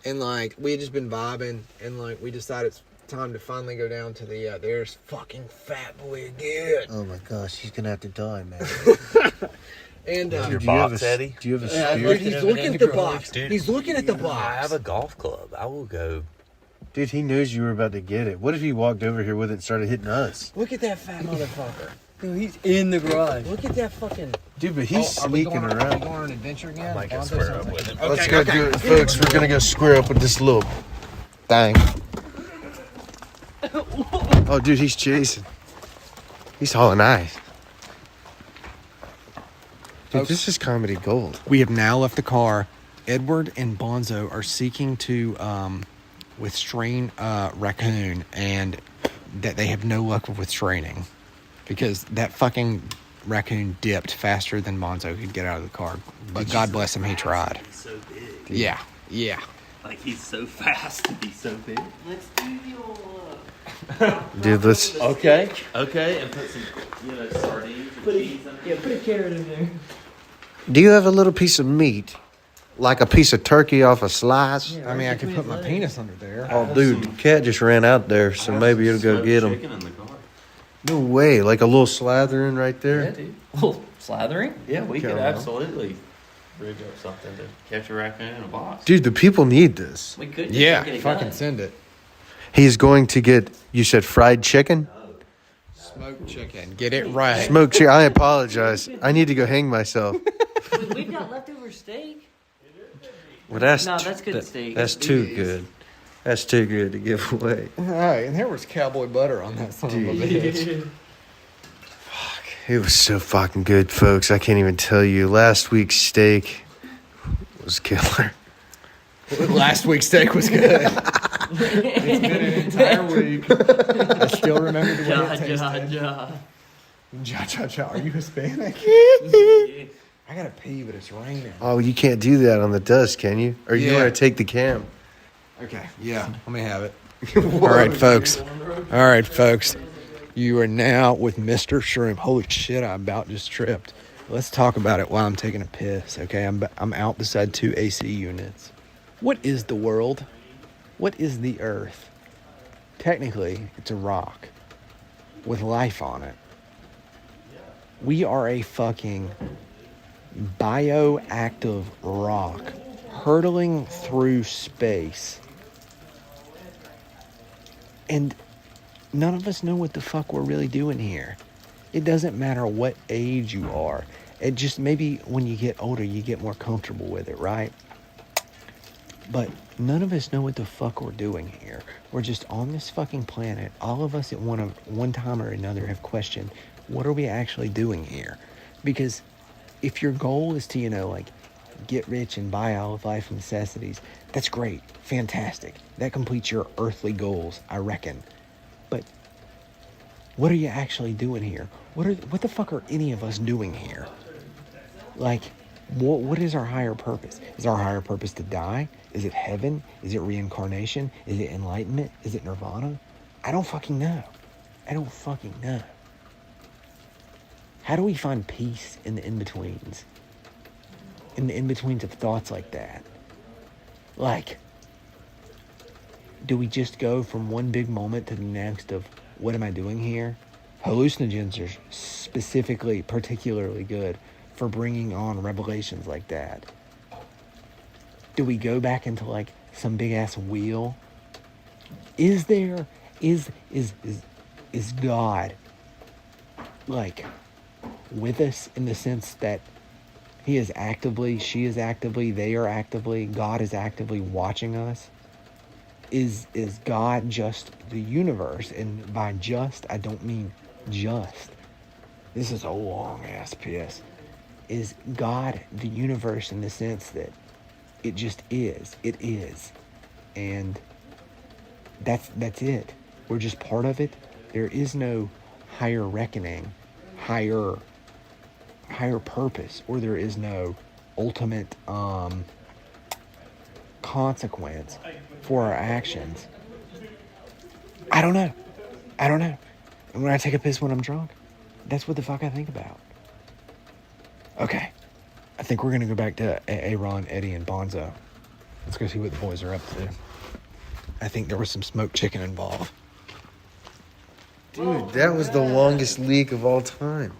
yeah. And like, we had just been vibing and like, we decided it's time to finally go down to the, there's fucking Fat Boy again. Oh my gosh, he's gonna have to die, man. And, Your do you box, have a, Eddie? Do you have a Yeah, spear? dude, he's looking at the box. Dude, He's looking at the box. I have a golf club. I will go. Dude, he knows you were about to get it. What if he walked over here with it and started hitting us? Look at that fat motherfucker. Dude, he's in the garage. Look at that fucking... Dude, but he's Are we sneaking going on, Are we around. going on an adventure again? I might go Bonzo square sounds up like- with him. Let's go do it, folks. We're gonna go square up with this little thing. Oh, dude, he's chasing. He's hauling ass. Dude, this is comedy gold. We have now left the car. Edward and Bonzo are seeking to restrain Raccoon, and that they have no luck with restraining because that fucking Raccoon dipped faster than Bonzo could get out of the car. But God bless him, he tried. He's so big. Yeah. Like, he's so fast to be so big. Let's do the old Dude, let's. Okay, and put some, sardines and cheese in Yeah, put a carrot in there. Do you have a little piece of meat, like a piece of turkey off a slice? I mean, I could put my penis under there. Oh, dude, cat just ran out there, so maybe it'll go get him. Chicken in the car. No way, like a little slathering right Yeah, there. dude. Oh, slathering? Yeah, we could Come on. absolutely rig up something to catch a raccoon in a box. Dude, the people need this. We could just Yeah, get it fucking done. send it. He's going to get. You said fried chicken. Smoked chicken. Get it right. Smoked chicken. I apologize. I need to go hang myself. We've got leftover steak. Well, that's No, that's good steak. That's too good. That's too good to give away. All right, and there was cowboy butter on that son of a bitch. It was so fucking good, folks. I can't even tell you. Last week's steak was killer. Last week's steak was good. It's been an entire week. I still remember the way Ja, it tasted. ja. Ja. Are you Hispanic? I gotta pee, but it's raining. Oh, you can't do that on the dust, can you? Or you Yeah. want to take the cam? Okay, yeah, let me have it. All right, folks. You are now with Mr. Shroom. Holy shit, I about just tripped. Let's talk about it while I'm taking a piss, okay? I'm out beside 2 AC units. What is the world? What is the earth? Technically, it's a rock with life on it. We are a fucking bioactive rock hurtling through space. And none of us know what the fuck we're really doing here. It doesn't matter what age you are. It just maybe when you get older, you get more comfortable with it, right? But none of us know what the fuck we're doing here. We're just on this fucking planet. All of us at one time or another have questioned, what are we actually doing here? Because if your goal is to, get rich and buy all of life necessities, that's great. Fantastic. That completes your earthly goals, I reckon. But what are you actually doing here? What the fuck are any of us doing here? Like, what is our higher purpose? Is our higher purpose to die? Is it heaven? Is it reincarnation? Is it enlightenment? Is it nirvana? I don't fucking know. How do we find peace in the in-betweens? In the in-betweens of thoughts like that? Like, do we just go from one big moment to the next of, what am I doing here? Hallucinogens are particularly good for bringing on revelations like that. Do we go back into like some big ass wheel? Is God like with us in the sense that he is actively, she is actively, they are actively, God is actively watching us? Is God just the universe? And by just, I don't mean just. This is a long ass piss. Is God the universe in the sense that it just is? It is. And that's it. We're just part of it. There is no higher reckoning, higher purpose, or there is no ultimate consequence for our actions? I don't know. And when I take a piss when I'm drunk, that's what the fuck I think about. Okay. I think we're going to go back to Aaron, Eddie, and Bonzo. Let's go see what the boys are up to. I think there was some smoked chicken involved. Dude, that was the longest leak of all time.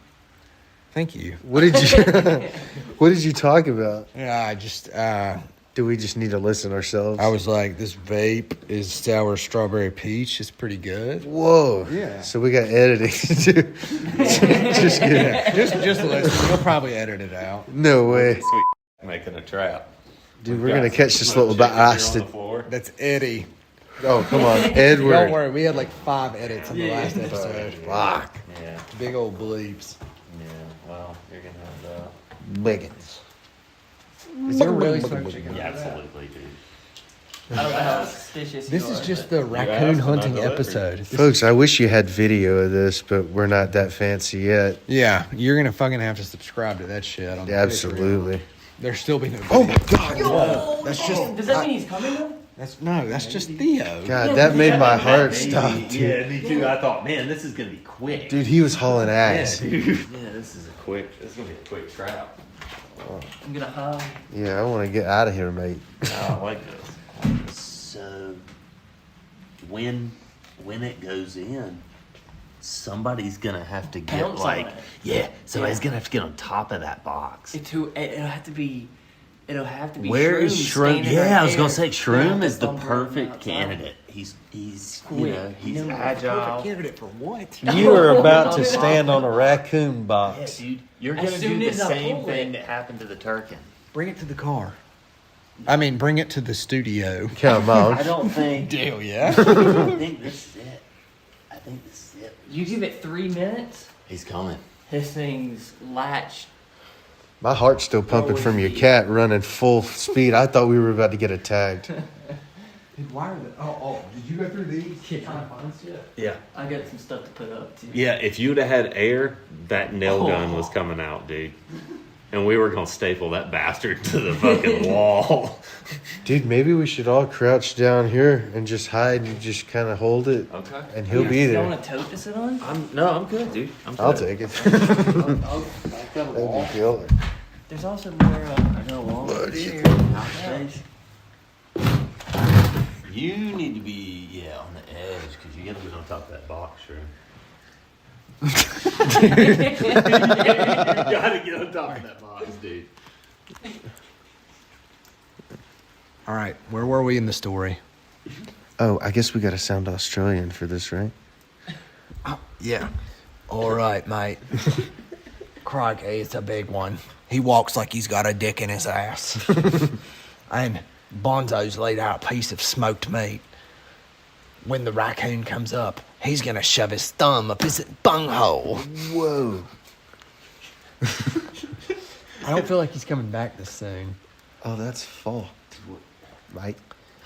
Thank you. What did you What did you talk about? Yeah, I just, Do we just need to listen ourselves? I was like, this vape is sour strawberry peach. It's pretty good. Whoa. Yeah. So we got editing to do. Just kidding. Just listen. You'll probably edit it out. No way. Sweet making a trap. Dude, we're going to catch this little bastard. That's Eddie. Oh, come on. Don't Edward. worry, we had like 5 edits on the last episode. Fuck. Yeah, Big old bleeps. yeah. Well, you're gonna have Biggins. Is there really smoked chicken? yeah, absolutely, dude. I don't know how suspicious This you is are, just but- the raccoon asked, hunting not delivered. episode. Folks, I wish you had video of this, but we're not that fancy yet. Yeah, you're gonna fucking have to subscribe to that shit. On the Absolutely. There'll still be no. Oh video. my God. Whoa, That's whoa. just- Does that mean he's coming though? That's just Theo. God, that made my heart Maybe, stop, dude. Yeah, me too. I thought, man, this is gonna be quick. Dude, he was hauling ass. Yeah, this is gonna be a quick trap. I'm gonna hide. Yeah, I want to get out of here, mate. I like this. So, when it goes in, somebody's gonna have to get Pounce on like, it. yeah, somebody's Yeah. gonna have to get on top of that box. It'll have to be. It'll have to be. Where is Shroom? standing Yeah, right I was gonna there. say Shroom is the Thumb right perfect outside. candidate. He's Quick. he's You know, agile. Candidate for what? You are about to stand on a raccoon Yeah, box. dude, you're As gonna soon do the as I same pull thing it. that happened to the turkin. Bring it to the car. I mean, bring it to the studio. Come I on. don't think. Deal, yeah. I think this is it. I think this is it. You give it 3 minutes. He's coming. This thing's latched. My heart's still pumping from your cat running full speed. I thought we were about to get attacked. Why are they? Oh, did you go through these? Yeah. I got some stuff to put up too. Yeah, if you'd have had air, that nail gun was coming out, dude. And we were gonna staple that bastard to the fucking wall. Dude, maybe we should all crouch down here and just hide and just kind of hold it. Okay. And he'll be You there. want a tote to sit on? I'm good, dude. I'm good. I'll take it. I'll back up the wall. That'd be killer. There's also more. I got a wall. What do you Here. Space. You need to be on the edge because you gotta get on top of that box, sure. You gotta get on top of that box, dude. All right, where were we in the story? Oh, I guess we got to sound Australian for this, right? Yeah. All right, mate. Crikey, it's a big one. He walks like he's got a dick in his ass. And Bonzo's laid out a piece of smoked meat. When the raccoon comes up, he's gonna shove his thumb up his bunghole. Whoa. I don't feel like he's coming back this soon. Oh, that's full. Right?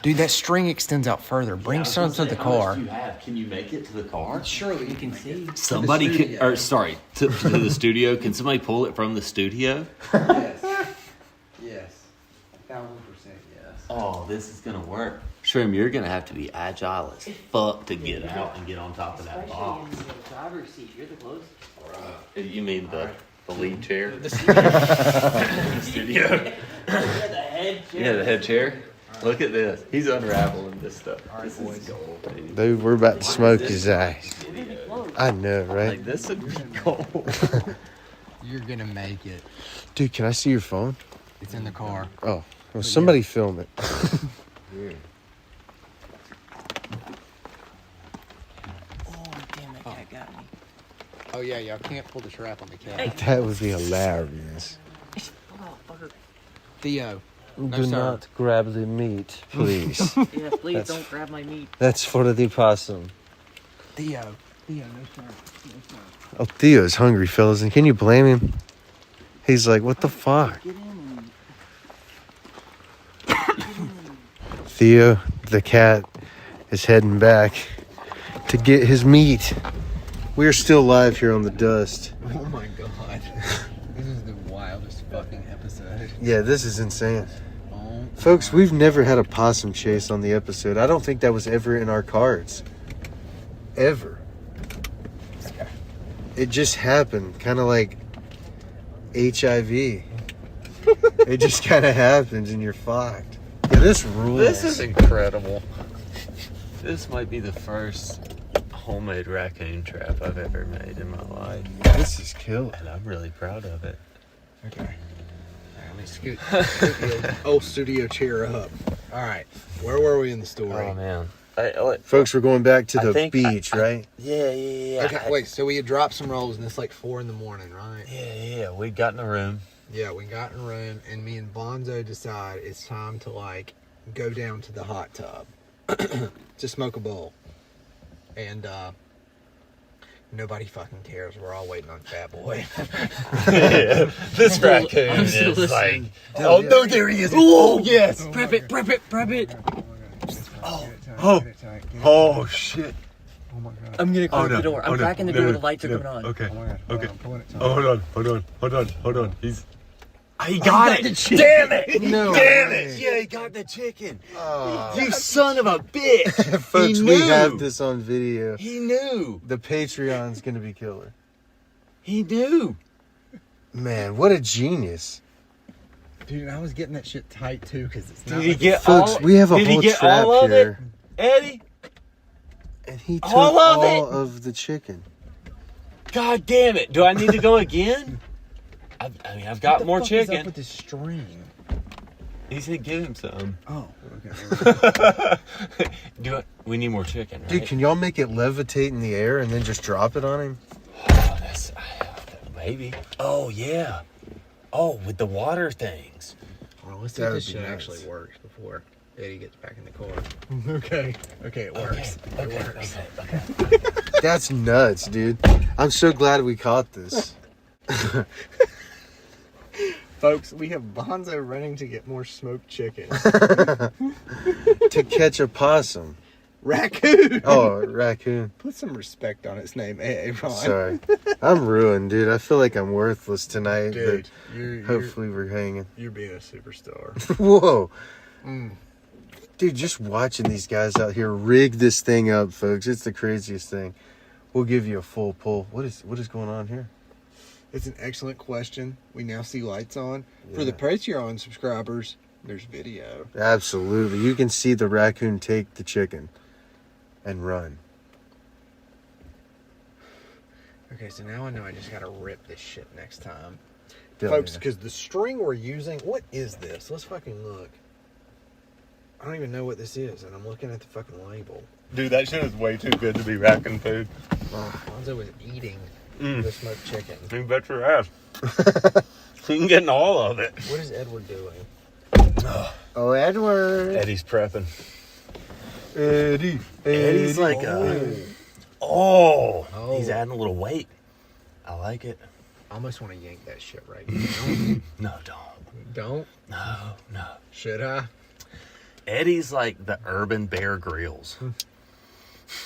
Dude, that string extends out further. Bring some to the car. You have? Can you make it to the car? Surely You can see. Somebody To the can, studio. or sorry, to the studio. Can somebody pull it from the studio? Yes. 1,000% yes. Oh, this is gonna work. Shroom, you're gonna have to be agile as fuck to get out and get on top of that box. Especially in the driver's seat. You're the closest. You mean the lead chair? The Studio. Yeah, the head chair. Yeah, the head chair. Look at this. He's unraveling this stuff. right, This boys. is gold, dude. Dude, we're about to smoke his ass. We're gonna be close. I know, right? Like this would be gold. You're gonna make it. Dude, can I see your phone? It's in the car. Oh, well, somebody film it. Oh damn, that cat got me. Oh yeah, y'all can't pull the trap on the cat. That would be hilarious. Oh, fucker. Theo. Do sir. not grab the meat, please. Yeah, please don't grab my meat. That's for the possum. Theo. Theo, no sir. Oh, Theo's hungry, fellas, and can you blame him? He's like, what the fuck? Get in and Theo, the cat, is heading back to get his meat. We are still live here on the dust. Oh my god. This is the wildest fucking episode. Yeah, this is insane. Oh Folks, we've never had a possum chase on the episode. I don't think that was ever in our cards. Ever. It just happened. Kind of like HIV. It just kind of happens and you're fucked. Yeah, this rules. This is incredible. This might be the first homemade raccoon trap I've ever made in my life. This is killer. And I'm really proud of it. Okay. Let me scoot the old studio chair up. All right. Where were we in the story? Oh, man. Folks, we're going back to I the think beach, right? Yeah. Okay, wait. So we had dropped some rolls, and it's like 4 in the morning, right? Yeah. We'd got in a room. Yeah, we got in a room, and me and Bonzo decide it's time to, like, go down to the hot tub to smoke a bowl. And, nobody fucking cares. We're all waiting on Fat Boy. Yeah. This raccoon I'm still is listening. like, oh, no, there he is. Oh, yes. Prep it. Oh, shit. I'm gonna close no. the door. I'm cracking the door. The lights are coming on. Okay. Okay. Oh, hold on. He got it. Damn it. No. Damn it. Yeah, he got the chicken. You son of a bitch. Folks, He we knew. have this on video. He knew. The Patreon's gonna be killer. He knew. Man, what a genius. Dude, I was getting that shit tight, too, because it's Did not he like get Folks, all? we have a did he whole get trap all of here. it, Eddie? And he took All of all it? of the chicken. God damn it! Do I need to go again? I mean, I've got more What the fuck is chicken. up with this string? He said, "Give him some." Oh, okay. We need more chicken, right? Dude, can y'all make it levitate in the air and then just drop it on him? Oh, maybe. Oh yeah. Oh, with the water things. Well, let's see That if would this be shit nice. actually works before Eddie gets back in the car. Okay, it works. Okay. That's nuts, dude. I'm so glad we caught this. Folks, we have Bonzo running to get more smoked chicken. To catch a possum. Raccoon! Oh, raccoon. Put some respect on its name, Ron. Sorry. I'm ruined, dude. I feel like I'm worthless tonight. Dude, but hopefully we're hanging. you're being a superstar. Whoa. Dude, just watching these guys out here rig this thing up, folks. It's the craziest thing. We'll give you a full pull. What is going on here? It's an excellent question. We now see lights on. For the Patreon subscribers, there's video. Absolutely. You can see the raccoon take the chicken and run. Okay, so now I know I just gotta rip this shit next time. Hell Folks, yeah. because the string we're using, what is this? Let's fucking look. I don't even know what this is, and I'm looking at the fucking label. Dude, that shit is way too good to be raccoon food. Bonzo was eating the smoked chicken. You bet your ass. You can get all of it. What is Edward doing? Oh, Edward. Eddie's prepping. Eddie. Eddie's like, he's adding a little weight. I like it. I almost want to yank that shit right now. No, don't. Don't? No. Should I? Eddie's like the urban Bear Grylls.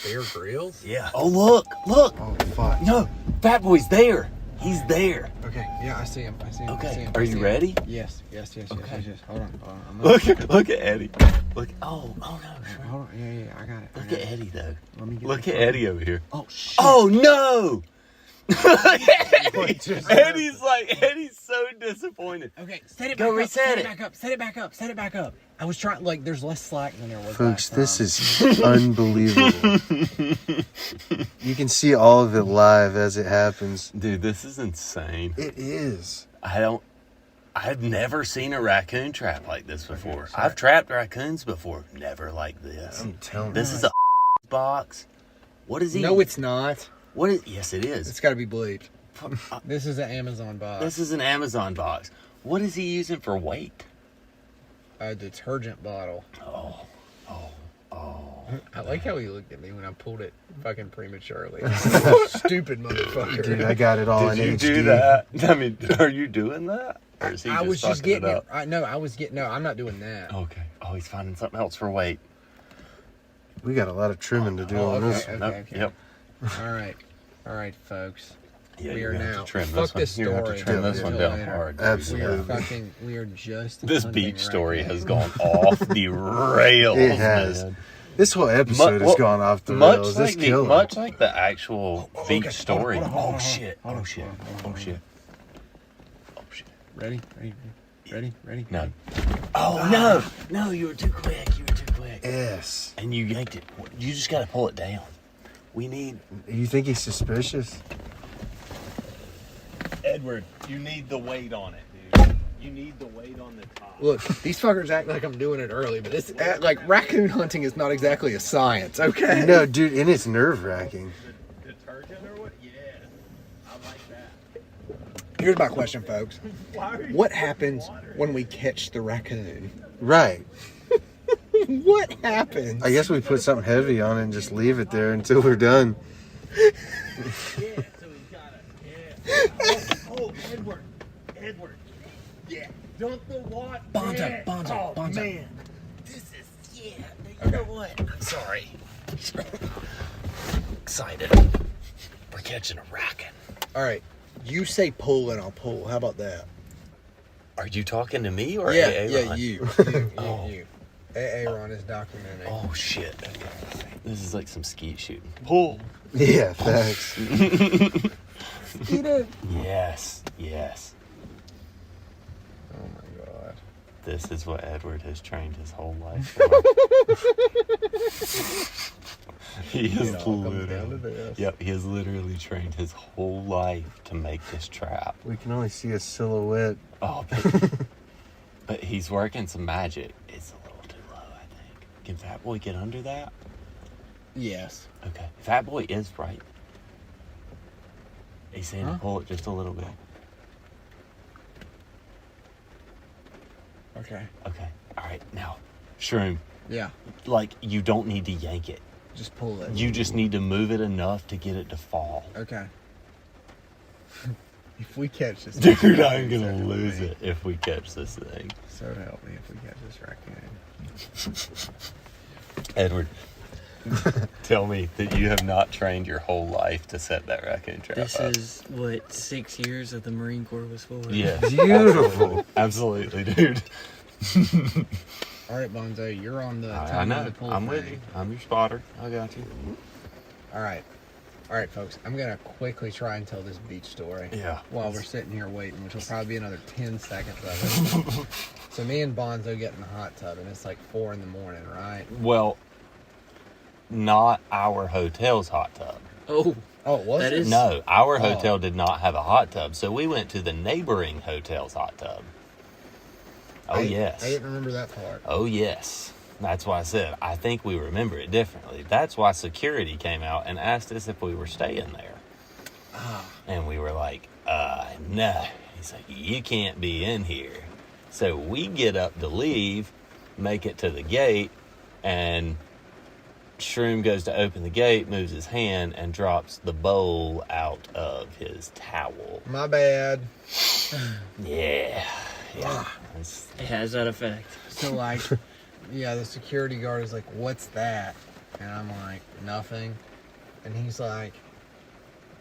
Bear Grylls? Yeah. Oh, look. Oh, fuck. No, Fat Boy's there. He's there. Okay, yeah, I see him. Okay, are you ready? Yes. Okay. Yes. Hold on. I'm Look at Eddie. Look. Oh no. Hold on. Yeah, I got it. Look at Eddie though. Let me get Look the at phone. Eddie over here. Oh, shit. Oh no! Look at Eddie. Eddie's so disappointed. Okay, set it Go back up. reset Set it. it back up. Set it back up. I was trying, like, there's less slack than there was Folks, last this time. is unbelievable. You can see all of it live as it happens. Dude, this is insane. It is. I've never seen a raccoon trap like this before. I've trapped raccoons before. Never like this. I'm telling This you. is a box. What is he? No, it's not. What is? Yes, it is. It's got to be bleeped. This is an Amazon box. This is an Amazon box. What is he using for weight? A detergent bottle. Oh. I like how he looked at me when I pulled it fucking prematurely. Stupid motherfucker. Dude, I got it all Did in you HD. do that? I mean, are you doing that? Or is he I was just fucking getting it it. up? No, I'm not doing that. Okay. Oh, he's finding something else for weight. We got a lot of trimming to do Oh, on okay. this. Nope. Yep. All right, folks. Yeah, we you're are gonna have now. to trim Fuck this this one. You're gonna have story. to trim this one Until down later. hard. dude. Absolutely. We are just This hunting beach story raccoons. has gone off the rails. It has. Man. This whole episode has gone off the much rails. like It's killing. much like the actual beach okay. story. Hold on. Oh shit! Oh shit! Oh shit! Oh shit! Ready? No. Oh no! You were too quick. Yes. And you yanked it. You just gotta pull it down. We need You think he's suspicious? Edward. You need the weight on it, dude. You need the weight on the top. Look, these fuckers act like I'm doing it early, but it's like raccoon hunting is not exactly a science, okay? No, dude, and it's nerve-wracking. Detergent or what? Yeah. I like that. Here's my question, folks. What happens when we catch the raccoon? Right. What happens? I guess we put something heavy on it and just leave it there until we're done. Yeah, so he's gotta. Yeah. Oh, Edward. Yeah. Dump the water. Bonzo. Man. This is you know what? I'm sorry. Excited. We're catching a raccoon. All right, you say pull and I'll pull. How about that? Are you talking to me or Yeah, AA Ron? you. You. AA Ron is documenting. Oh shit. This is like some skeet shooting. Pull. Yeah, thanks. Yes. Oh my god. This is what Edward has trained his whole life for. He has he has literally trained his whole life to make this trap. We can only see a silhouette. Oh, but he's working some magic. It's a little too low, I think. Can Fat Boy get under that? Yes. Okay. Fat Boy is right. He's saying to pull it just a little bit. Okay. Okay. All right. Now, Shroom, Yeah. like, you don't need to yank it. Just pull it. You just need to move it enough to get it to fall. Okay. If we catch this, Dude, I'm gonna lose it if we catch this thing. So help me if we catch this raccoon. Edward, tell me that you have not trained your whole life to set that raccoon trap This up. is what 6 years of the Marine Corps was for. Yeah. Beautiful. Absolutely, dude. All right, Bonzo, you're on the. I tell me know. the pull I'm with thing. you. I'm your spotter. I got you. All right, folks. I'm gonna quickly try and tell this beach story. Yeah. While we're sitting here waiting, which will probably be another 10 seconds of it. So me and Bonzo get in the hot tub, and it's like 4 in the morning, right? Well, not our hotel's hot tub. Oh, Oh, was That it? is- No, our Oh. hotel did not have a hot tub, so we went to the neighboring hotel's hot tub. Oh, yes. I didn't remember that part. Oh, yes. That's why I said, I think we remember it differently. That's why security came out and asked us if we were staying there. And we were like, no. He's like, you can't be in here. So we get up to leave, make it to the gate, and Shroom goes to open the gate, moves his hand, and drops the bowl out of his towel. My bad. Yeah. That's- it has that effect. So like, yeah, the security guard is like, "What's that?" And I'm like, "Nothing." And he's like,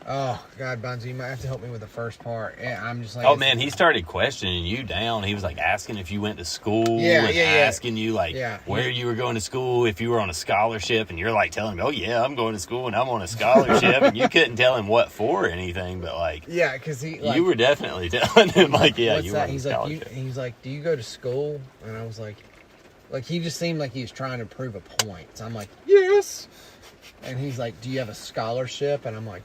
"Oh God, Bonzo, you might have to help me with the first part." And I'm just like, Oh man, he started questioning you down. He was like asking if you went to school Yeah, and yeah. asking you like Yeah. where you were going to school, if you were on a scholarship, and you're like telling him, "Oh yeah, I'm going to school and I'm on a scholarship," and you couldn't tell him what for or anything, but like Yeah, because he like, you were definitely telling him like, yeah, what's you were that? on a He's like, scholarship. he's like, "Do you go to school?" And I was like he just seemed like he was trying to prove a point. So I'm like, "Yes." And he's like, "Do you have a scholarship?" And I'm like,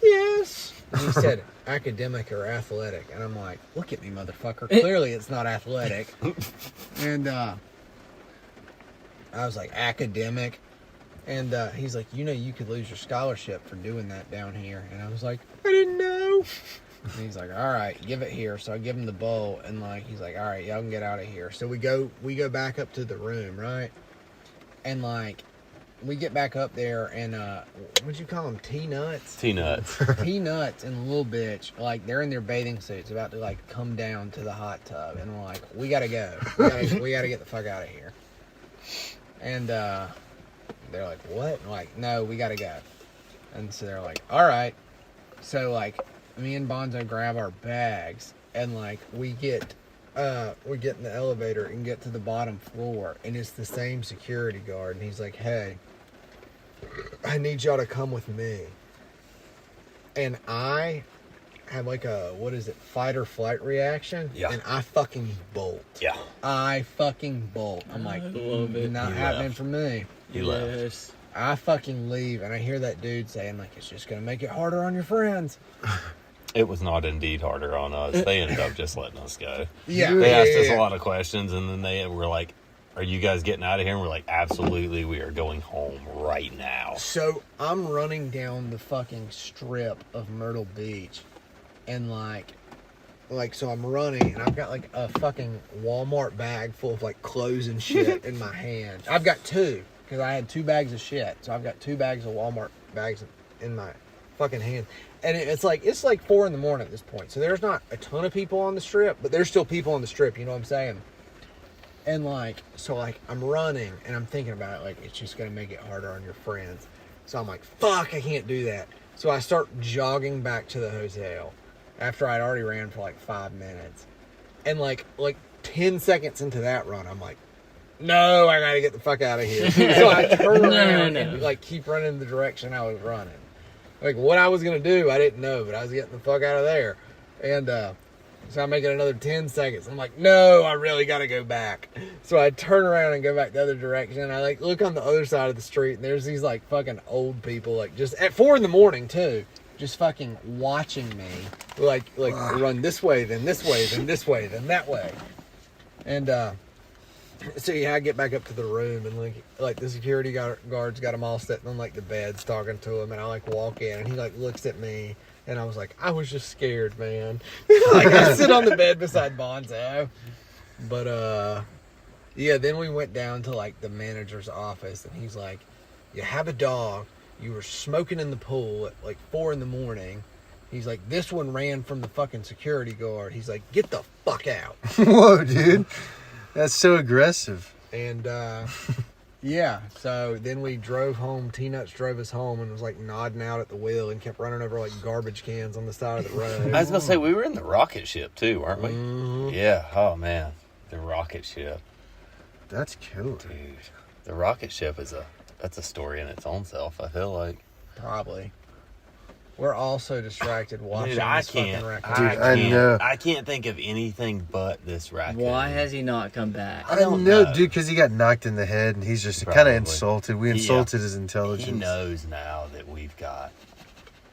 "Yes." And he said, "Academic or athletic?" And I'm like, "Look at me, motherfucker. Clearly it's not athletic." And I was like, "Academic?" And he's like, "You could lose your scholarship for doing that down here." And I was like, "I didn't know." And he's like, "All right, give it here." So I give him the bowl, and like he's like, "All right, y'all can get out of here." So we go back up to the room, right? And like we get back up there, and what'd you call them? T-nuts? T-nuts. T-nuts and a little bitch, like they're in their bathing suits, about to like come down to the hot tub, and we're like, "We gotta go. We gotta get the fuck out of here." And they're like, "What?" And we're like, "No, we gotta go." And so they're like, "All right." So like me and Bonzo grab our bags, and like we get in the elevator and get to the bottom floor, and it's the same security guard, and he's like, "Hey, I need y'all to come with me." And I have like a, what is it, fight or flight reaction? Yeah. And I fucking bolt. Yeah. I fucking bolt. I'm like, love it. not You happening left. for me. You left. Yes. I fucking leave, and I hear that dude saying, like, it's just going to make it harder on your friends. It was not indeed harder on us. They ended up just letting us go. Yeah. They asked us yeah. a lot of questions, and then they were like, "Are you guys getting out of here?" And we're like, "Absolutely, we are going home right now." So I'm running down the fucking strip of Myrtle Beach, and like, so I'm running, and I've got like a fucking Walmart bag full of like clothes and shit in my hand. I've got two, because I had 2 bags of shit, so I've got 2 bags of Walmart bags in my fucking hand. And it's like 4 a.m. at this point, so there's not a ton of people on the strip, but there's still people on the strip. You know what I'm saying? And like, so like, I'm running, and I'm thinking about it, like, it's just gonna make it harder on your friends. So I'm like, fuck, I can't do that. So I start jogging back to the hotel after I'd already ran for like 5 minutes. And like 10 seconds into that run, I'm like, no, I gotta get the fuck out of here. So I turn around and like keep running in the direction I was running. Like, what I was gonna do, I didn't know, but I was getting the fuck out of there. And so I'm making another 10 seconds. I'm like, no, I really gotta go back. So I turn around and go back the other direction. I like look on the other side of the street, and there's these like fucking old people, like just at 4 a.m. too, just fucking watching me, like run this way, then this way, then this way, then that way. And so yeah, I get back up to the room, and like the security guard's got them all sitting on like the beds talking to him, and I like walk in, and he like looks at me, and I was like, I was just scared, man. Like, I sit on the bed beside Bonzo. But yeah, then we went down to like the manager's office, and he's like, you have a dog, you were smoking in the pool at like 4 a.m. He's like, this one ran from the fucking security guard. He's like, get the fuck out. Whoa, dude. That's so aggressive. And yeah, so then we drove home. T-Nuts drove us home and was like nodding out at the wheel and kept running over like garbage cans on the side of the road. I was gonna say, we were in the rocket ship too, weren't we? Mhm. Yeah. Oh man, the rocket ship, That's killer. dude. The rocket ship that's a story in its own self. I feel like. Probably. We're all so distracted watching Dude, I this fucking can't. record. Dude, I know. I can't think of anything but this raccoon. Why has he not come back? I I don't know, know. dude, because he got knocked in the head, and he's just kind Probably. of insulted. We Yeah. insulted his intelligence. He knows now that we've got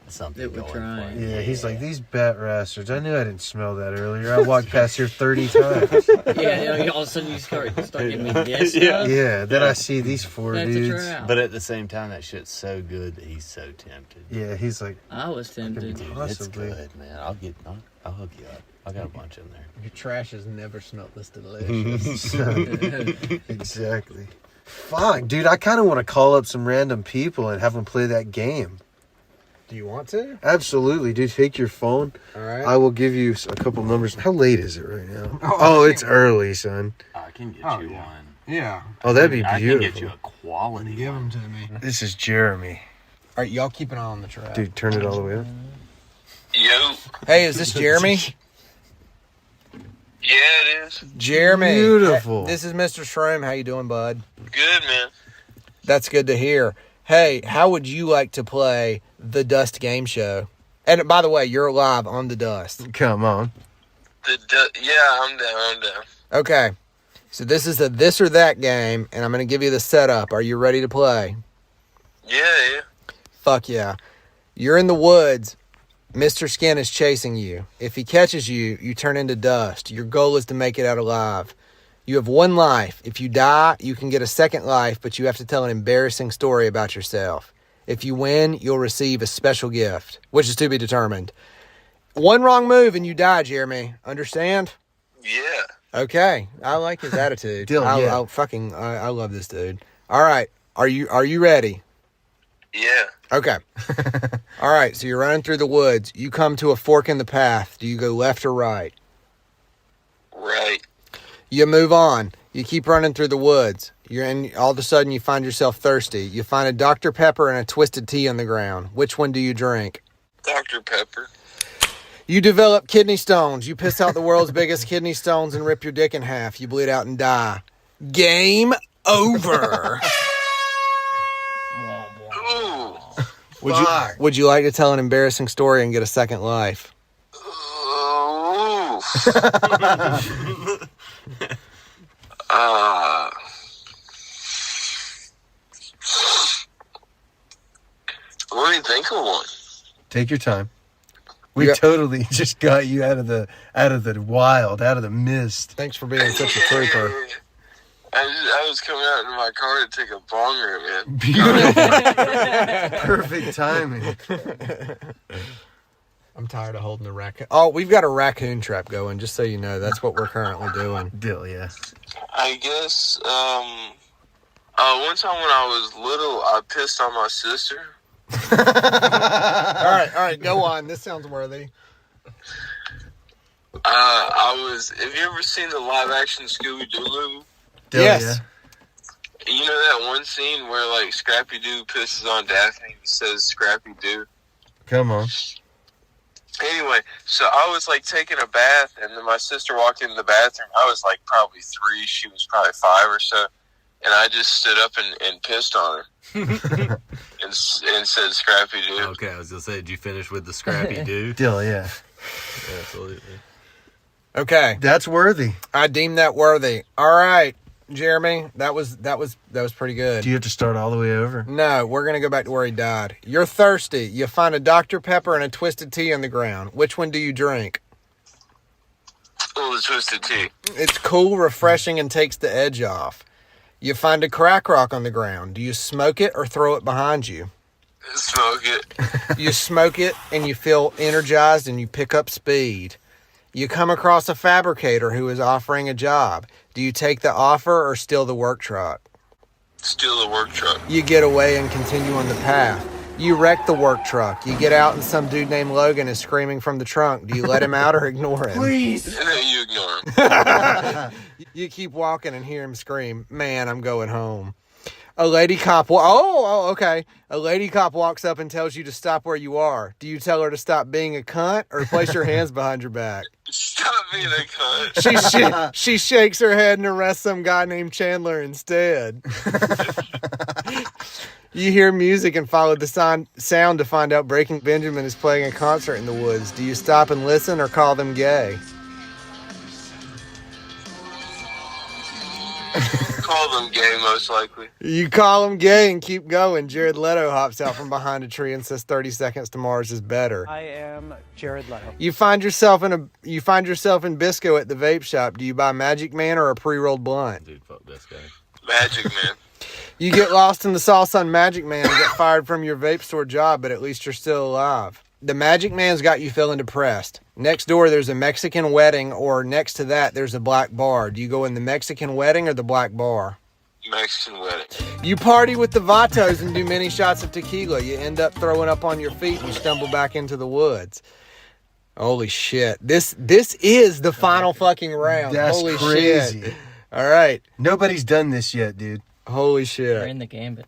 something That we're going trying. for him. Yeah, he's like, these bat rastards. I knew I didn't smell that earlier. I walked past here 30 times. Yeah, all of a sudden you start giving me this Yeah. stuff. Yeah, then I see these 4 That's a dudes. trap. But at the same time, that shit's so good that he's so tempted. Yeah, he's like, I was tempted. Dude, Possibly. it's good, man. I'll hook you up. I got a bunch in there. Your trash has never smelled this delicious. exactly. Fuck, dude, I kind of want to call up some random people and have them play that game. Do you want to? Absolutely, dude. Take your phone. All right. I will give you a couple numbers. How late is it right now? Oh, it's early, son. I can get Oh, you yeah. one. Yeah. Oh, that'd be I can beautiful. get you a quality Give one. them to me. This is Jeremy. All right, y'all keep an eye on the track. Dude, turn it all the way up. Yo. Hey, is this Jeremy? Yeah, it is. Jeremy. Beautiful. This is Mr. Shroom. How you doing, bud? Good, man. That's good to hear. Hey, how would you like to play the Dust Game Show? And by the way, you're live on the Dust. Come on. Yeah, I'm down. Okay. So this is a this or that game, and I'm going to give you the setup. Are you ready to play? Yeah. Fuck yeah. You're in the woods. Mr. Skin is chasing you. If he catches you, you turn into dust. Your goal is to make it out alive. You have 1 life. If you die, you can get a second life, but you have to tell an embarrassing story about yourself. If you win, you'll receive a special gift, which is to be determined. 1 wrong move and you die, Jeremy. Understand? Yeah. Okay. I like his attitude. Dylan, yeah. I love this dude. All right. Are you ready? Yeah. Okay. All right. So you're running through the woods. You come to a fork in the path. Do you go left or right? Right. You move on. You keep running through the woods. All of a sudden you find yourself thirsty. You find a Dr. Pepper and a twisted tea on the ground. Which one do you drink? Dr. Pepper. You develop kidney stones. You piss out the world's biggest kidney stones and rip your dick in half. You bleed out and die. Game over. Ooh. Would you like to tell an embarrassing story and get a second life? Ooh. Let me think of one. Take your time. We totally just got you out of the wild, out of the mist. Thanks for being such a trooper. I was coming out in my car to take a bonger, man. Beautiful. Perfect timing. I'm tired of holding the raccoon. Oh, we've got a raccoon trap going, just so you know. That's what we're currently doing. Deal, yeah. I guess, one time when I was little, I pissed on my sister. All right, go on. This sounds worthy. Have you ever seen the live action Scooby-Doo movie? Deal, Yes. Yeah. You know that one scene where, like, Scrappy-Doo pisses on Daphne and he says Scrappy-Doo? Come on. Anyway, so I was, like, taking a bath, and then my sister walked into the bathroom. I was, like, probably 3. She was probably 5 or so. And I just stood up and pissed on her. and said Scrappy-Doo. Okay, I was going to say, did you finish with the Scrappy-Doo? Deal, yeah. Absolutely. Okay. That's worthy. I deem that worthy. All right, Jeremy, that was pretty good. Do you have to start all the way over? No, we're going to go back to where he died. You're thirsty. You find a Dr. Pepper and a Twisted Tea on the ground. Which one do you drink? Oh, the Twisted Tea. It's cool, refreshing, and takes the edge off. You find a crack rock on the ground. Do you smoke it or throw it behind you? Smoke it. You smoke it and you feel energized and you pick up speed. You come across a fabricator who is offering a job. Do you take the offer or steal the work truck? Steal the work truck. You get away and continue on the path. You wreck the work truck. You get out and some dude named Logan is screaming from the trunk. Do you let him out or ignore him? Please. And then you ignore him. You keep walking and hear him scream, "Man, I'm going home." A lady cop, okay. A lady cop walks up and tells you to stop where you are. Do you tell her to stop being a cunt or place your hands behind your back? Stop being a cunt. She shakes her head and arrests some guy named Chandler instead. You hear music and follow the sound to find out Breaking Benjamin is playing a concert in the woods. Do you stop and listen or call them gay? Call them gay, most likely. You call them gay and keep going. Jared Leto hops out from behind a tree and says 30 seconds to Mars is better. I am Jared Leto. You find yourself in Bisco at the vape shop. Do you buy Magic Man or a pre-rolled blunt? Dude, fuck this guy. Magic Man. You get lost in the sauce on Magic Man and get fired from your vape store job, but at least you're still alive. The Magic Man's got you feeling depressed. Next door, there's a Mexican wedding, or next to that, there's a black bar. Do you go in the Mexican wedding or the black bar? Mexican wedding. You party with the Vatos and do many shots of tequila. You end up throwing up on your feet and stumble back into the woods. Holy shit. This is the final fucking round. That's Holy crazy. shit. All right. Nobody's done this yet, dude. Holy shit. You're in the gambit.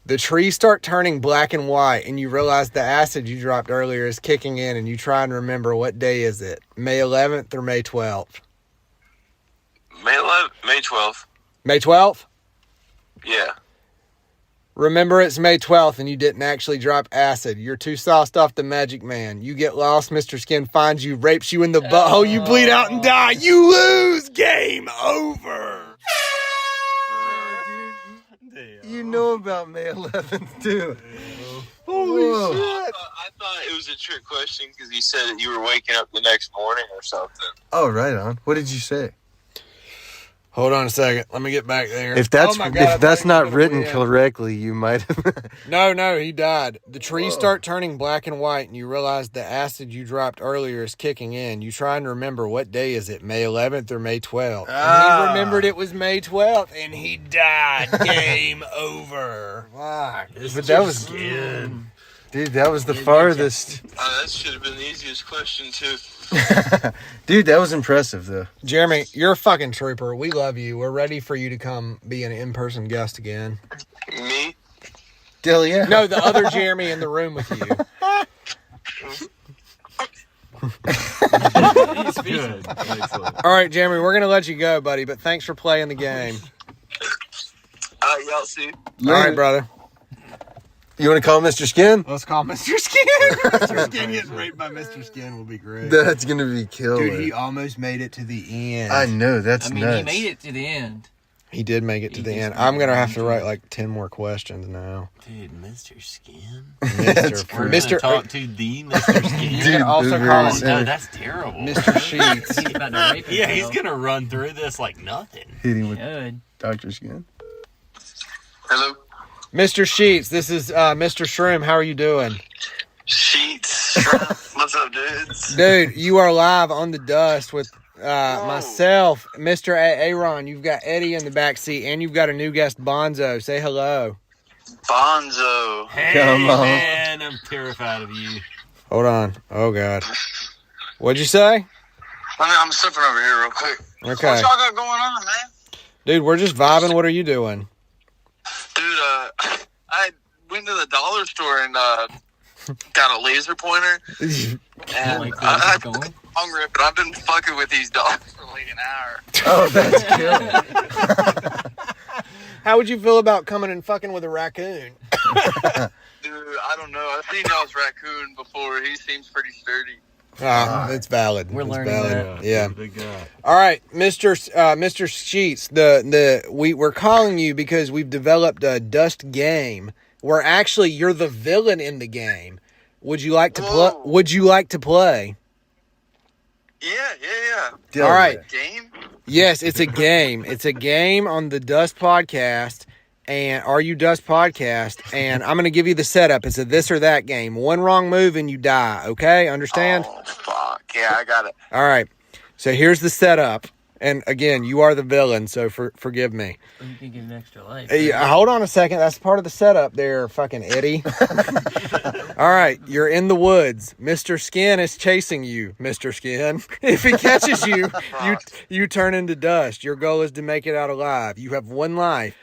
The trees start turning black and white, and you realize the acid you dropped earlier is kicking in, and you try and remember what day is it, May 11th or May 12th? May 11th, May 12th. May 12th? Yeah. Remember it's May 12th, and you didn't actually drop acid. You're too sauced off the Magic Man. You get lost, Mr. Skin finds you, rapes you in the butthole, you bleed out and die. You lose! Game over! You know about May 11th, too. Holy shit! I thought it was a trick question because he said that you were waking up the next morning or something. Oh, right on. What did you say? Hold on a second. Let me get back there. If that's Oh my God, if that's I'm not gonna written win. correctly, you might have. No, he died. The trees start turning black and white, and you realize the acid you dropped earlier is kicking in. You try and remember what day is it, May 11th or May 12th. And he remembered it was May 12th, and he died. Game over. Fuck. But that was good. Dude, that was the farthest. That should have been the easiest question, too. Dude, that was impressive, though. Jeremy, you're a fucking trooper. We love you. We're ready for you to come be an in-person guest again. Me? Dill, yeah. No, the other Jeremy in the room with you. He's feasting. Good. Excellent. All right, Jeremy, we're gonna let you go, buddy. But thanks for playing the game. Y'all see. All right, brother. You want to call Mr. Skin? Let's call Mr. Skin. Mr. Skin getting raped by Mr. Skin will be great. That's gonna be killer. Dude, he almost made it to the end. I know, that's nuts. He made it to the end. He did make it to He the just end. made I'm gonna it have to into write like 10 more questions now. Dude, Mr. Skin. Mr. We're Mr. gonna talk to the Mr. Skin. You're gonna also Booger call is him No, that's terrible. Mr. Sheets. He's about to rape him. Yeah, he's gonna run through this like nothing. Hit him with Good. Dr. Skin. Hello. Mr. Sheets, this is Mr. Shroom. How are you doing? Sheets. What's up, dudes? Dude, you are live on the dust with myself, Mr. Aaron. You've got Eddie in the back seat, and you've got a new guest, Bonzo. Say hello. Bonzo. Hey, Come on. man, I'm terrified of you. Hold on. Oh, God. What'd you say? I'm stepping over here real quick. Okay. What y'all got going on, man? Dude, we're just vibing. What are you doing? Dude, I went to the dollar store and got a laser pointer. And Like, where's it going? I'm hungry, but I've been fucking with these dogs for like an hour. Oh, that's killer. How would you feel about coming and fucking with a raccoon? Dude, I don't know. I've seen y'all's raccoon before. He seems pretty sturdy. It's valid. We're It's learning valid. that. Yeah. Big guy. All right, Mr. Sheets. We're calling you because we've developed a dust game where actually you're the villain in the game. Would you like to play? Whoa. Would you like to play? Yeah. All right. Game? Yes, it's a game. It's a game on the Dust Podcast and Are You Dust Podcast, and I'm going to give you the setup. It's a this or that game. One wrong move and you die. Okay, understand? Oh, fuck. Yeah, I got it. All right. So here's the setup. And again, you are the villain, so forgive me. Well, you can give him extra life. Hey, hold on a second. That's part of the setup there, fucking Eddie. All right. You're in the woods. Mr. Skin is chasing you, Mr. Skin. If he catches you, you turn into dust. Your goal is to make it out alive. You have one life.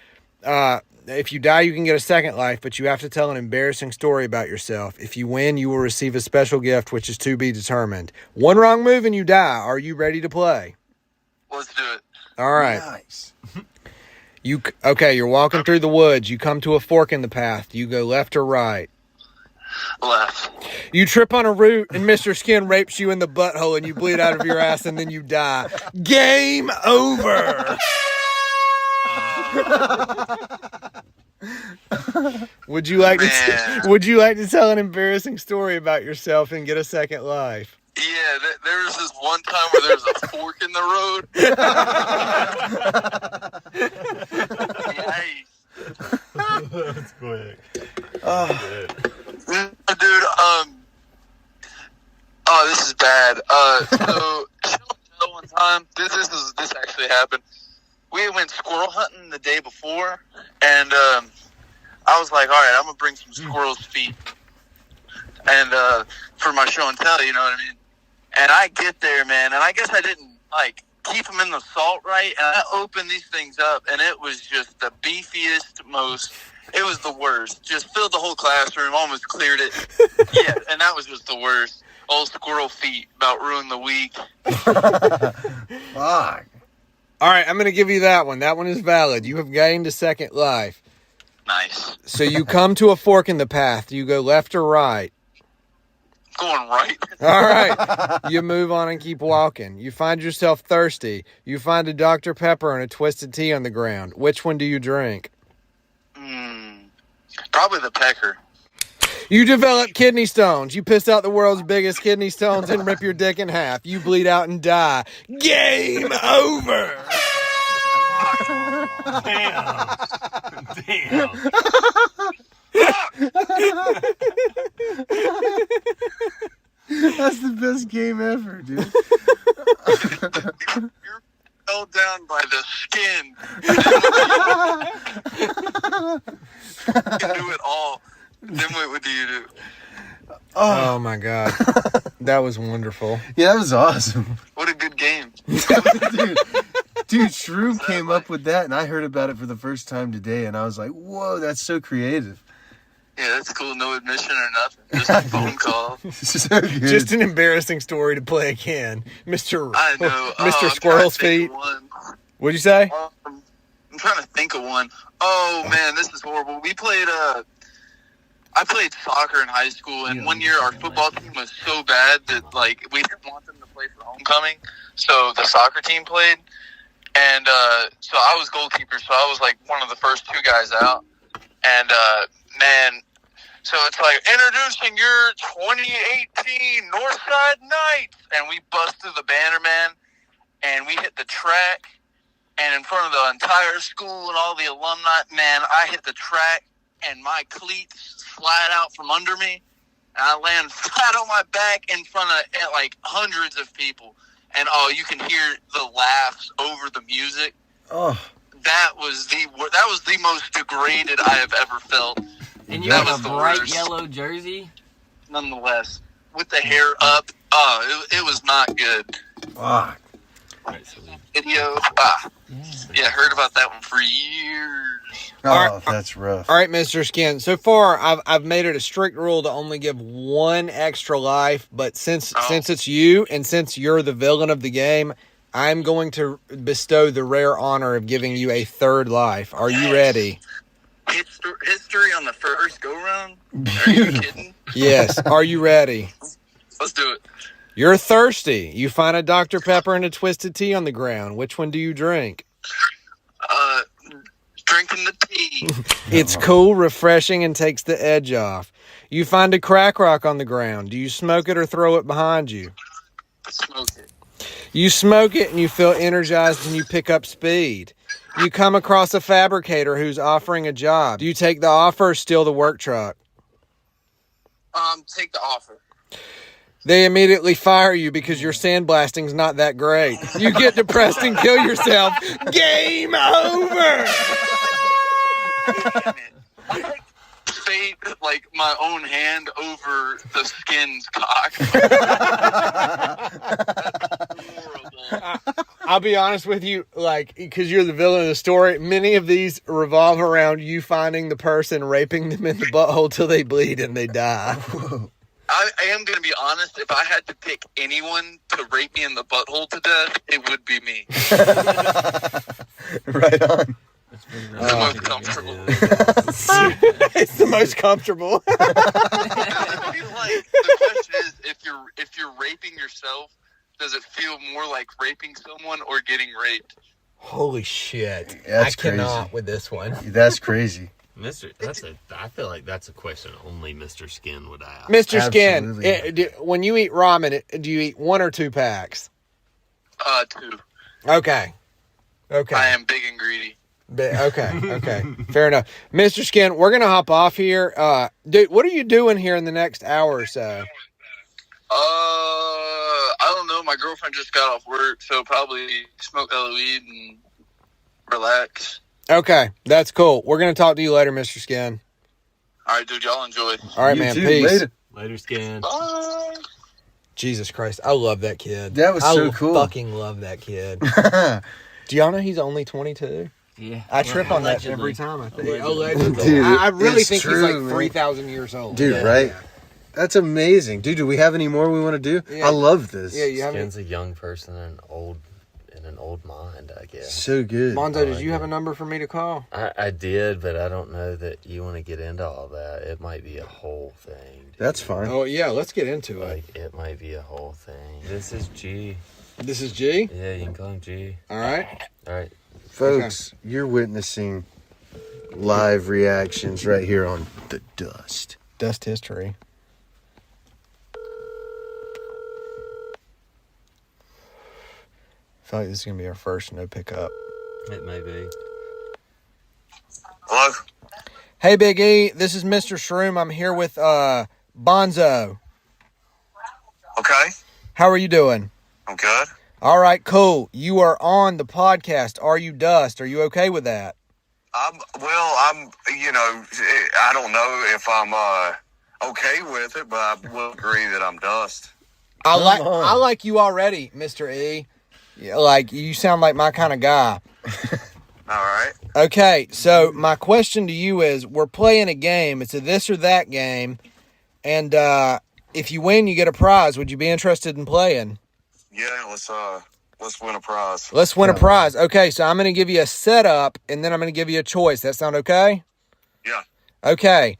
If you die, you can get a second life, but you have to tell an embarrassing story about yourself. If you win, you will receive a special gift, which is to be determined. One wrong move and you die. Are you ready to play? Let's do it. All right. Nice. You're walking through the woods. You come to a fork in the path. Do you go left or right? Left. You trip on a root and Mr. Skin rapes you in the butthole and you bleed out of your ass and then you die. Game over. Would you like to tell an embarrassing story about yourself and get a second life? Yeah, there was this one time where there was a fork in the road. Nice. That's quick. Dude, oh, this is bad. So one time, this actually happened. We went squirrel hunting the day before, and I was like, all right, I'm gonna bring some squirrel's feet, and for my show and tell, you know what I mean. And I get there, man, and I guess I didn't keep them in the salt right, and I opened these things up, and it was just the beefiest, it was the worst. Just filled the whole classroom, almost cleared it. Yeah, and that was just the worst. Old squirrel feet about ruined the week. Fuck. All right, I'm going to give you that one. That one is valid. You have gained a second life. Nice. So you come to a fork in the path. Do you go left or right? Going right. All right. You move on and keep walking. You find yourself thirsty. You find a Dr. Pepper and a twisted tea on the ground. Which one do you drink? Probably the pecker. You develop kidney stones. You piss out the world's biggest kidney stones and rip your dick in half. You bleed out and die. Game over. Damn. That's the best game ever, dude. You're held down by the skin. You can do it all. Then what do you do? Oh my God. That was wonderful. Yeah, that was awesome. What a good game. Dude, Shroom came up with that, and I heard about it for the first time today, and I was like, whoa, that's so creative. Yeah, that's cool. No admission or nothing. Just a phone call. So good. Just an embarrassing story to play again, Mr. I know. Mr. I'm Squirrel's trying to feet. think of one. What'd you say? I'm trying to think of one. Oh man, this is horrible. We played. I played soccer in high school, and one year our football team was so bad that like we didn't want them to play for homecoming, so the soccer team played, and so I was goalkeeper, so I was like one of the first two guys out, and man. So it's like, introducing your 2018 Northside Knights. And we bust through the banner, man. And we hit the track. And in front of the entire school and all the alumni, man, I hit the track. And my cleats slide out from under me. And I land flat on my back in front of, like, hundreds of people. And, oh, you can hear the laughs over the music. Oh. That was the most degraded I have ever felt. And you That have was a the bright worst. yellow jersey? Nonetheless, with the hair up, it was not good. Fuck. Video, yeah, heard about that one for years. Oh, that's rough. All right, Mr. Skin. So far, I've made it a strict rule to only give one extra life. But since it's you and since you're the villain of the game, I'm going to bestow the rare honor of giving you a third life. Are you ready? History on the first go-round? Are you kidding? Yes. Are you ready? Let's do it. You're thirsty. You find a Dr. Pepper and a twisted tea on the ground. Which one do you drink? Drinking the tea. It's cool, refreshing, and takes the edge off. You find a crack rock on the ground. Do you smoke it or throw it behind you? Smoke it. You smoke it and you feel energized and you pick up speed. You come across a fabricator who's offering a job. Do you take the offer or steal the work truck? Take the offer. They immediately fire you because your sandblasting's not that great. You get depressed and kill yourself. Game over! Damn it. I fade like my own hand over the skin's cock. That's horrible. I'll be honest with you, like, because you're the villain of the story, many of these revolve around you finding the person, raping them in the butthole till they bleed and they die. I am going to be honest. If I had to pick anyone to rape me in the butthole to death, it would be me. Right on. The most comfortable. It's the most comfortable. I feel like the question is, if you're raping yourself, does it feel more like raping someone or getting raped? Holy shit. That's I cannot crazy. with this one. That's crazy. I feel like that's a question only Mr. Skin would ask. Mr. Skin, Absolutely. when you eat ramen, do you eat 1 or 2 packs? 2. Okay. I am big and greedy. Okay. Fair enough. Mr. Skin, we're going to hop off here. Dude, what are you doing here in the next hour or so? I don't know. My girlfriend just got off work, so probably smoke a weed and relax. Okay, that's cool. We're going to talk to you later, Mr. Skin. All right, dude. Y'all enjoy. All right, You man. too. Peace. Later, Skin. Bye. Jesus Christ. I love that kid. That was so cool. I fucking love that kid. Do y'all know he's only 22? Yeah. I trip on that Allegedly. every time I think. Allegedly. Dude, I really it's think true, he's man. like 3,000 years old. Dude, Yeah. right? That's amazing. Dude, do we have any more we want to do? Yeah. I love this. Yeah, you have Skin's a young person in an old mind, I guess. So good. Bonzo, did you have a number for me to call? I did, but I don't know that you want to get into all that. It might be a whole thing. Dude. That's fine. Oh, yeah, let's get into it. Like, it might be a whole thing. This is G. This is G? Yeah, you can call him G. All right. All right. Folks, you're witnessing live reactions right here on The Dust. Dust history. I feel like this is going to be our first no pickup. It may be. Hello. Hey, Big E, this is Mr. Shroom. I'm here with Bonzo. Okay. How are you doing? I'm good. All right, cool. You are on the podcast. Are you Dust? Are you okay with that? I don't know if I'm okay with it, but I will agree that I'm Dust. I like you already, Mr. E. Yeah, like, you sound like my kind of guy. All right. Okay, so my question to you is, we're playing a game. It's a this or that game. And if you win, you get a prize. Would you be interested in playing? Yeah, let's win a prize. Let's win a prize. Okay, so I'm going to give you a setup, and then I'm going to give you a choice. That sound okay? Yeah. Okay.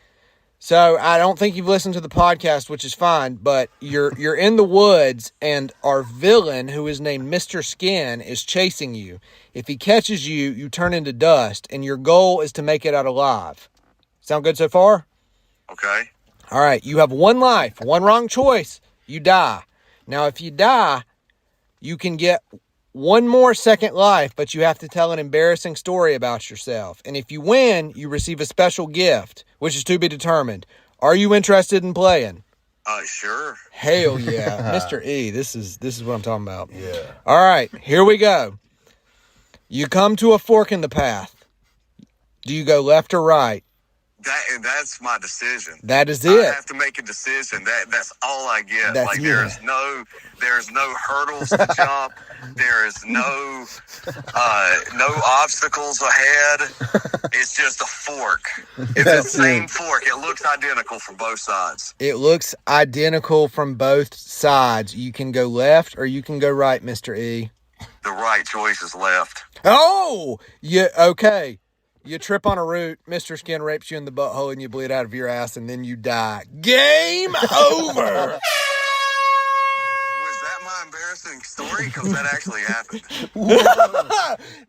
So I don't think you've listened to the podcast, which is fine, but you're in the woods, and our villain, who is named Mr.Skin, is chasing you. If he catches you, you turn into dust, and your goal is to make it out alive. Sound good so far? Okay. All right, you have one life. One wrong choice, you die. Now, if you die, you can get one more second life, but you have to tell an embarrassing story about yourself. And if you win, you receive a special gift, which is to be determined. Are you interested in playing? Sure. Hell yeah. Mr. E, this is what I'm talking about. Yeah. All right, here we go. You come to a fork in the path. Do you go left or right? That's my decision. That is it. I have to make a decision. That's all I get. That's like it. there's no hurdles to jump. There is no obstacles ahead. It's just a fork. It's the same fork. It looks identical from both sides. It looks identical from both sides. You can go left or you can go right, Mr. E. The right choice is left. Oh, yeah, okay. You trip on a root, Mr. Skin rapes you in the butthole, and you bleed out of your ass, and then you die. Game over! Was that my embarrassing story? Because that actually happened.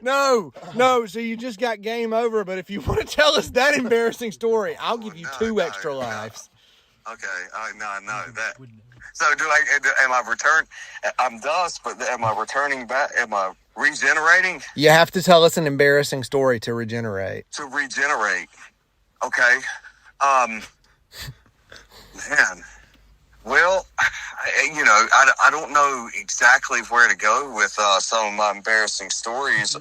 No. So you just got game over, but if you want to tell us that embarrassing story, I'll give you two extra lives. Okay, no, that. So am I return? I'm dust, but am I returning back? Am I regenerating? You have to tell us an embarrassing story to regenerate. To regenerate. Okay. Man. Well, I don't know exactly where to go with some of my embarrassing stories.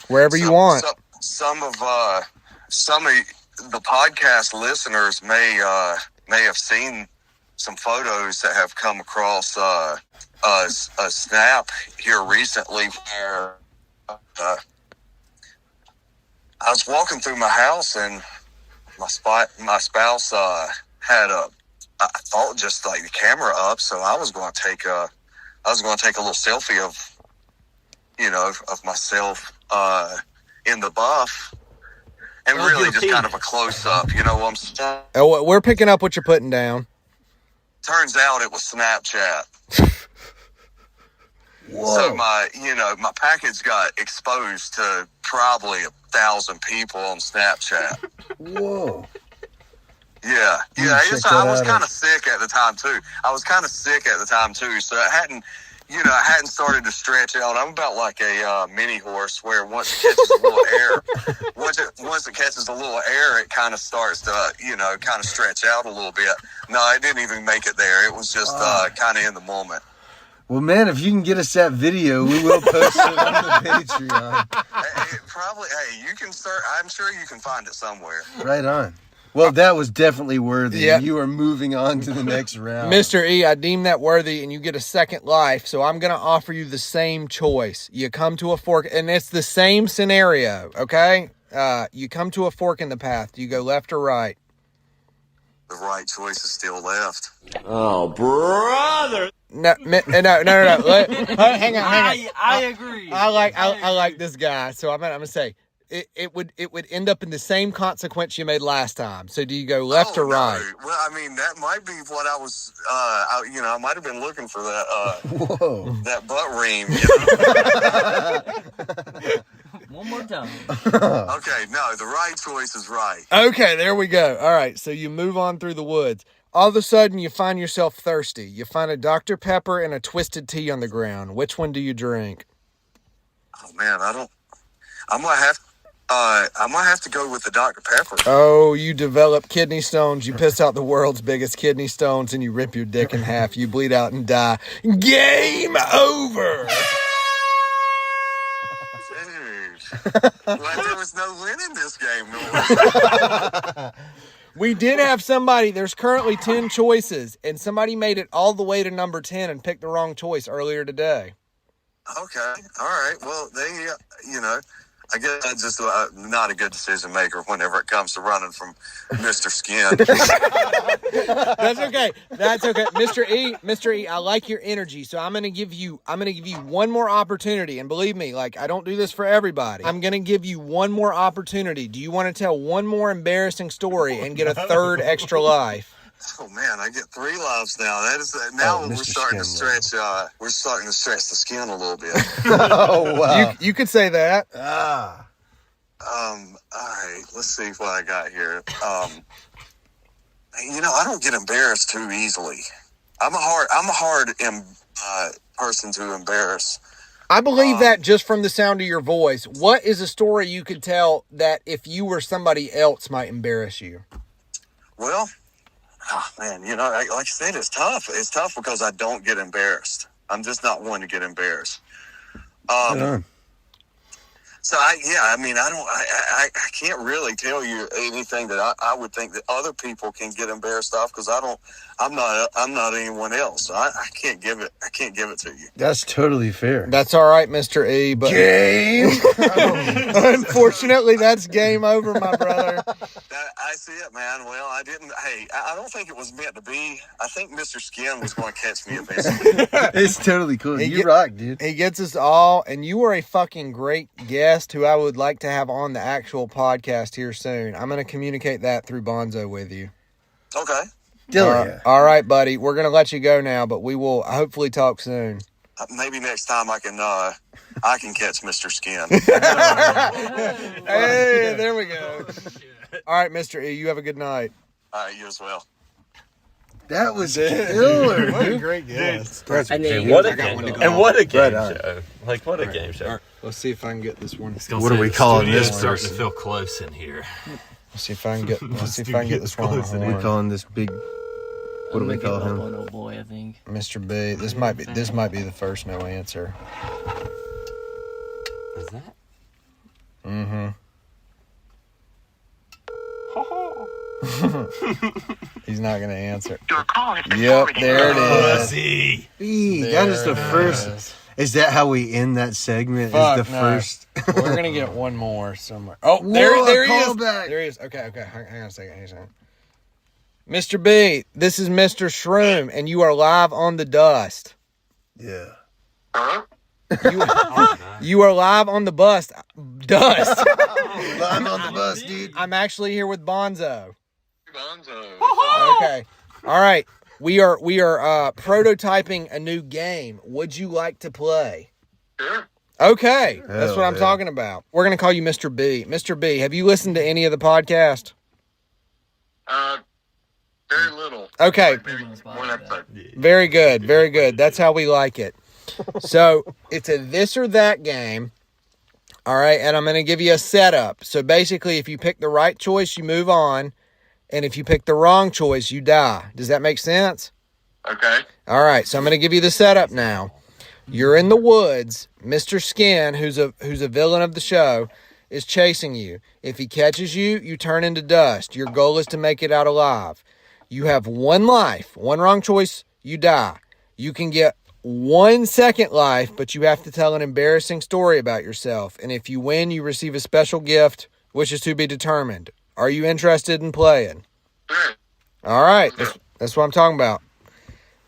Wherever you want. Some of the podcast listeners may have seen some photos that have come across a snap here recently where I was walking through my house and my spouse had I thought just like the camera up, so I was going to take a little selfie of myself in the buff, and really just kind of a close up. You know what I'm saying? Oh, we're picking up what you're putting down. Turns out it was Snapchat. Whoa. So my package got exposed to probably 1,000 people on Snapchat. Whoa. Yeah. I was kind of sick at the time too. So I hadn't started to stretch out. I'm about like a mini horse where once it catches a little air, it kind of starts to, kind of stretch out a little bit. No, I didn't even make it there. It was just kind of in the moment. Well, man, if you can get us that video, we will post it on the Patreon. You can start. I'm sure you can find it somewhere. Right on. Well, that was definitely worthy. Yep. You are moving on to the next round. Mr. E, I deem that worthy, and you get a second life, so I'm going to offer you the same choice. You come to a fork, and it's the same scenario, okay? You come to a fork in the path. Do you go left or right? The right choice is still left. Oh, brother! No. Hang on. I agree. I like this guy, so I'm gonna say it would end up in the same consequence you made last time. So do you go left or right? No. Well, I mean that might be what I was. I might have been looking for that. Whoa. That butt ream. One more time. Okay, no, the right choice is right. Okay, there we go. All right, so you move on through the woods. All of a sudden, you find yourself thirsty. You find a Dr. Pepper and a Twisted Tea on the ground. Which one do you drink? Oh man, I might have to go with the Dr. Pepper. Oh, you develop kidney stones. You piss out the world's biggest kidney stones, and you rip your dick in half. You bleed out and die. Game over. Well, there was no win in this game. We did have somebody, there's currently 10 choices, and somebody made it all the way to number 10 and picked the wrong choice earlier today. Okay, all right. Well, I guess I'm just not a good decision maker whenever it comes to running from Mr. Skin. That's okay. That's okay. Mr. E, I like your energy. So I'm gonna give you one more opportunity. And believe me, like, I don't do this for everybody. I'm gonna give you one more opportunity. Do you want to tell one more embarrassing story and get a third extra life? Oh man, I get 3 lives now. That is now we're starting to stretch. We're starting to stretch the skin a little bit. Oh wow. You could say that. All right, let's see what I got here. I don't get embarrassed too easily. I'm a hard person to embarrass. I believe that just from the sound of your voice. What is a story you could tell that if you were somebody else might embarrass you? Well, man, like I said, it's tough. It's tough because I don't get embarrassed. I'm just not one to get embarrassed. So I can't really tell you anything that I would think that other people can get embarrassed of because I'm not anyone else. So I can't give it to you. That's totally fair. That's all right, Mr. E. But Game. unfortunately, that's game over, my brother. I see it, man. Well, I didn't. Hey, I don't think it was meant to be. I think Mr. Skin was going to catch me eventually. It's totally cool. You rock, dude. He gets us all, and you are a fucking great guest who I would like to have on the actual podcast here soon. I'm going to communicate that through Bonzo with you. Okay. All right, buddy. We're going to let you go now, but we will hopefully talk soon. Maybe next time I can catch Mr. Skin. Hey, there we go. All right, Mr. E, you have a good night. All right, you as well. That was killer. What a great guest. What a game show. Like, what a game show. All right, let's see if I can get this one. What are we calling this It's starting to person? feel close in here. Let's see if I can get this one. What are we calling this big? What do we call him? Oh boy, I think. Mr. B. This might be the first no answer. Is that? Mm-hmm. He's not gonna answer. Your call has been Yep, forwarded. there it is. See. That is the first. Is that how we end that segment? Fuck, is the no. first? We're gonna get one more somewhere. Oh, Whoa, there he is. callback. There he is. Okay. Hang on a second. Mr. B, this is Mr. Shroom, and you are live on the dust. Yeah. Huh? You are live on the dust. Live on the bus, dude. I'm actually here with Bonzo. Bonzo. Okay. All right. We are prototyping a new game. Would you like to play? Sure. Okay. That's Hell what I'm yeah. talking about. We're going to call you Mr. B. Mr. B, have you listened to any of the podcast? Very little. Okay. Maybe one episode. Very good. Very good. That's how we like it. So it's a this or that game. All right. And I'm going to give you a setup. So basically, if you pick the right choice, you move on. And if you pick the wrong choice, you die. Does that make sense? Okay. All right. So I'm going to give you the setup now. You're in the woods. Mr. Skin, who's a villain of the show, is chasing you. If he catches you, you turn into dust. Your goal is to make it out alive. You have 1 life. 1 wrong choice, you die. You can get 1 second life, but you have to tell an embarrassing story about yourself. And if you win, you receive a special gift, which is to be determined. Are you interested in playing? Sure. All right. That's what I'm talking about.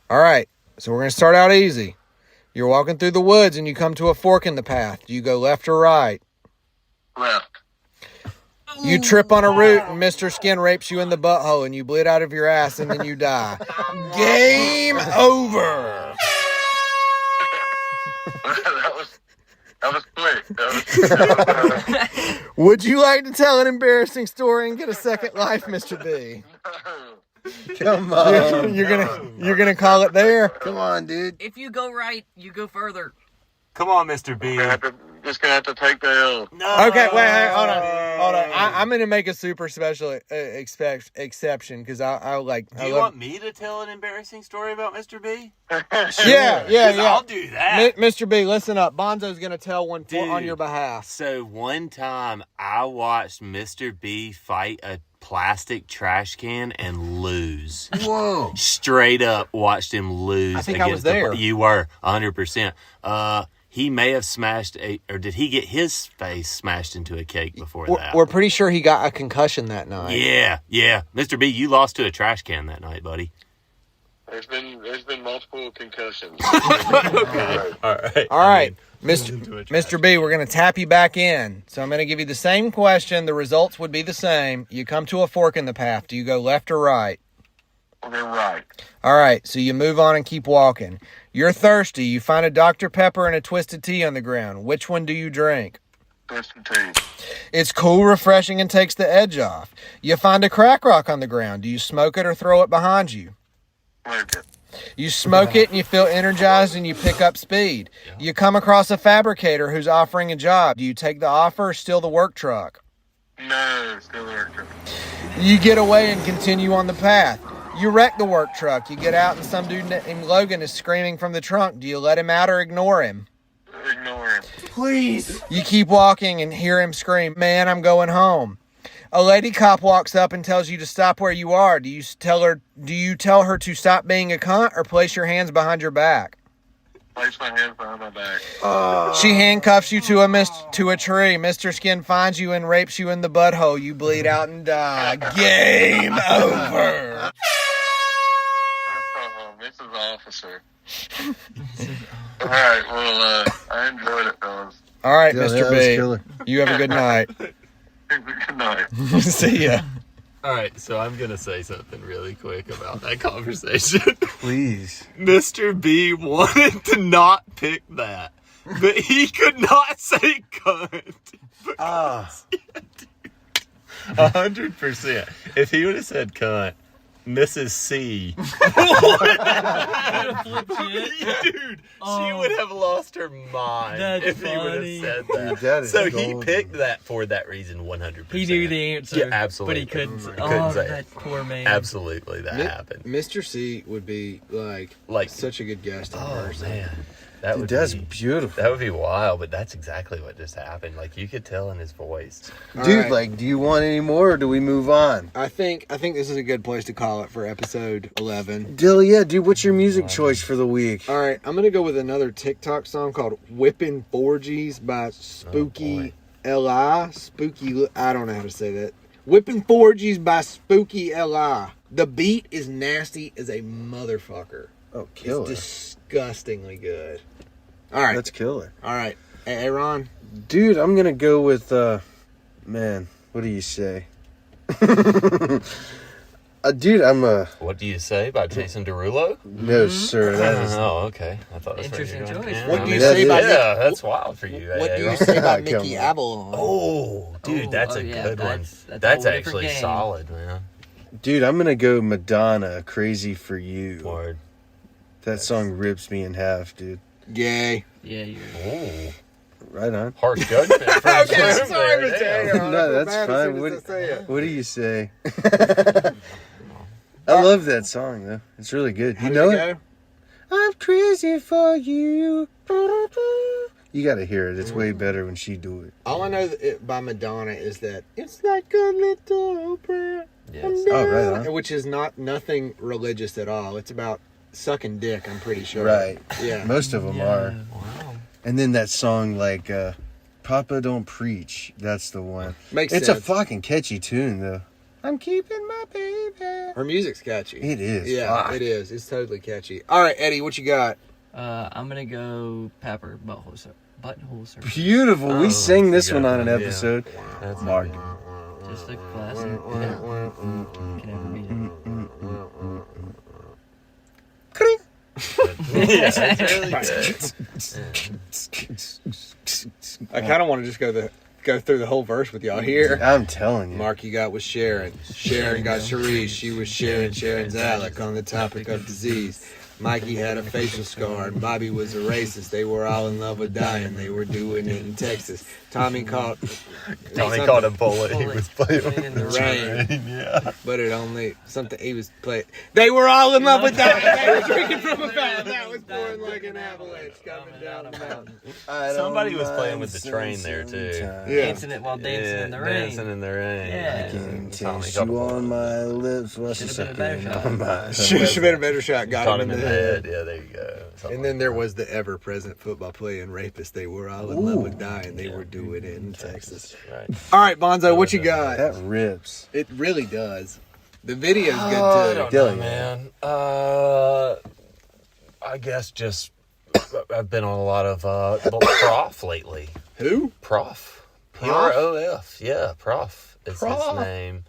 All right. So we're going to start out easy. You're walking through the woods and you come to a fork in the path. Do you go left or right? Left. You trip on a root and Mr. Skin rapes you in the butthole and you bleed out of your ass and then you die. Game over. That was quick. Would you like to tell an embarrassing story and get a second life, Mr. B? Come on. You're gonna call it there. Come on, dude. If you go right, you go further. Come on, Mr. B. Just gonna have to take the L. No. Okay, wait, hold on. I'm gonna make a super special exception because I like. Do you want me to tell an embarrassing story about Mr. B? Yeah. I'll do that. Mr. B, listen up. Bonzo's gonna tell one on your behalf. So one time I watched Mr. B fight a plastic trash can and lose. Whoa. Straight up watched him lose. I think I was against there. You were 100%. he may have smashed or did he get his face smashed into a cake before that? We're pretty sure he got a concussion that night. Yeah. Mr. B, you lost to a trash can that night, buddy. There's been multiple concussions. Okay. All right. Mr. B, we're going to tap you back in. So I'm going to give you the same question. The results would be the same. You come to a fork in the path. Do you go left or right? They're right. All right. So you move on and keep walking. You're thirsty. You find a Dr. Pepper and a Twisted Tea on the ground. Which one do you drink? Twisted Tea. It's cool, refreshing, and takes the edge off. You find a crack rock on the ground. Do you smoke it or throw it behind you? Smoke it. You smoke it and you feel energized and you pick up speed. You come across a fabricator who's offering a job. Do you take the offer or steal the work truck? No, still the work truck. You get away and continue on the path. You wreck the work truck. You get out and some dude named Logan is screaming from the trunk. Do you let him out or ignore him? Ignore him. Please. You keep walking and hear him scream, "Man, I'm going home." A lady cop walks up and tells you to stop where you are. Do you tell her to stop being a cunt or place your hands behind your back? Place my hands behind my back. She handcuffs you to a tree. Mr.Skin finds you and rapes you in the butthole. You bleed out and die. Game over. Mrs. Officer. All right, well, I enjoyed it, fellas. All right, Yeah, Mr. that was killer. B. You have a good night. Good night. See ya. All right, so I'm going to say something really quick about that conversation. Please. Mr. B wanted to not pick that, but he could not say cunt. 100%. If he would have said cunt, Mrs. C. Dude, she would have lost her mind if he would have said that. Dude, that is so golden. he picked that for that reason 100%. He knew the answer. Yeah, absolutely. But he couldn't say say that it. poor man. Absolutely, that happened. Mr. C would be like such a good guest in person. Man. That Dude, would that's be beautiful. That would be wild, but that's exactly what just happened. Like, you could tell in his voice. Dude, right. like, do you want any more or do we move on? I think this is a good place to call it for episode 11. Dilly, yeah, dude, what's your music choice for the week? All right, I'm gonna go with another TikTok song called "Whippin' 4Gs" by Spooky Li. Spooky, I don't know how to say that. "Whippin' 4Gs" by Spooky Li. The beat is nasty as a motherfucker. Oh, killer. It's disgustingly good. All right, That's killer. all right. Hey, Ron. Dude, I'm gonna go with, man, what do you say? Dude, I'm What do you say about Jason Derulo? no, sir. That is Oh, okay. I thought that's where you were Interesting going. choice. Yeah, What I do you mean, say about Yeah, that's wild for you. What do you Aaron. say about Come Mickey on. Avalon? Oh, dude, that's a yeah, good one. that's a That's whole actually different game. solid, man. Dude, I'm gonna go Madonna, "Crazy for You." Word. That song rips me in half, dude. Yay. Yeah, you're. Ooh, Right on. harsh judgment. From Okay, Zoom sorry, there, Mr. damn. Aaron. No, I feel that's bad as fine. soon as I say it. What do you say? I love that song, though. It's really good. How You did know it it? go? I'm crazy for you. You gotta hear it. It's way better when she do it. All I know by Madonna is that it's like a little prayer. Yes. Oh, right on. Which is nothing religious at all. It's about sucking dick, I'm pretty sure. Right. Yeah. Most of them are. Wow. And then that song, like, Papa Don't Preach. That's the one. Makes It's sense. a fucking catchy tune, though. I'm keeping my baby. Her music's catchy. It is. Yeah, Fuck. it is. It's totally catchy. All right, Eddie, what you got? I'm gonna go Pepper Butthole Surfer. Beautiful. Oh, We sang this yeah, one on an yeah. episode. That's Mark. Just a classic. Yeah. Can never beat it. yeah, that's really good. I kind of want to just go through the whole verse with y'all here. I'm telling you. Mark, you got with Sharon. Sharon got Cherise. She was sharing Sharon's Alec on the topic of disease. Mikey had a facial scar, and Bobby was a racist. They were all in love with dying. They were doing it in Texas. Tommy caught a bullet. He was playing in the rain. Yeah. but it only something he was playing. They were all in love with dying. They were drinking from a fountain that was pouring like an avalanche coming down the mountain. Somebody was playing with the train there, too. Yeah. Dancing it while dancing in the rain. Dancing in the rain. Yeah. Can Tommy taste caught a you bullet. on my lips. What's Should've the been a better second shot. on my Should have been a better shot. Got Caught him in the head. Yeah, there you go. And then there was the ever-present football playing rapist. They were all in love with dying. They were doing it in Texas. Right. All right, Bonzo, what you got? That rips. It really does. The video's I good, don't too. know, man. I guess just I've been on a lot of Prof lately. Who? Prof. Prof. Yeah, Prof is his name.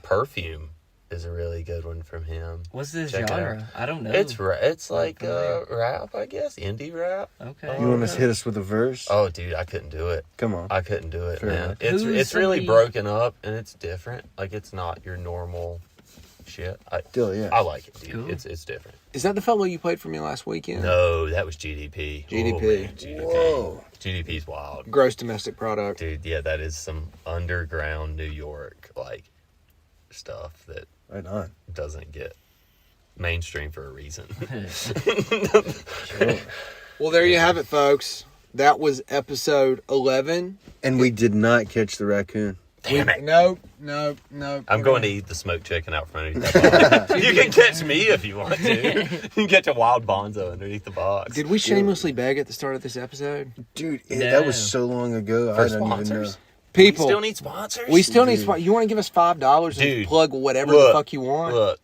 Perfume is a really good one from him. What's this Check it genre? I don't know. It's like rap, I guess, indie rap. Okay. You want to hit us with a verse? Oh, dude, I couldn't do it. Come on. I couldn't do it, Fair man. enough. It's really broken up and it's different. Like it's not your normal shit. Still, yeah. I like it, dude. Cool. It's different. Is that the fellow you played for me last weekend? No, that was GDP. GDP. Oh, man, GDP. Whoa. GDP's wild. Gross domestic product. Dude, yeah, that is some underground New York, like, stuff that Right on. doesn't get mainstream for a reason. Sure. Well, there you have it, folks. That was episode 11. And we did not catch the raccoon. Damn it. Nope. I'm going to eat the smoked chicken out from underneath that box. You can catch me if you want to. You can catch a wild Bonzo underneath the box. Did we shamelessly beg at the start of this episode? Dude, No. that was so long ago. For I don't even know. sponsors? People, We still need sponsors? we still need Dude. spot. You want to give us $5 and Dude, plug whatever the look, fuck you want? Look.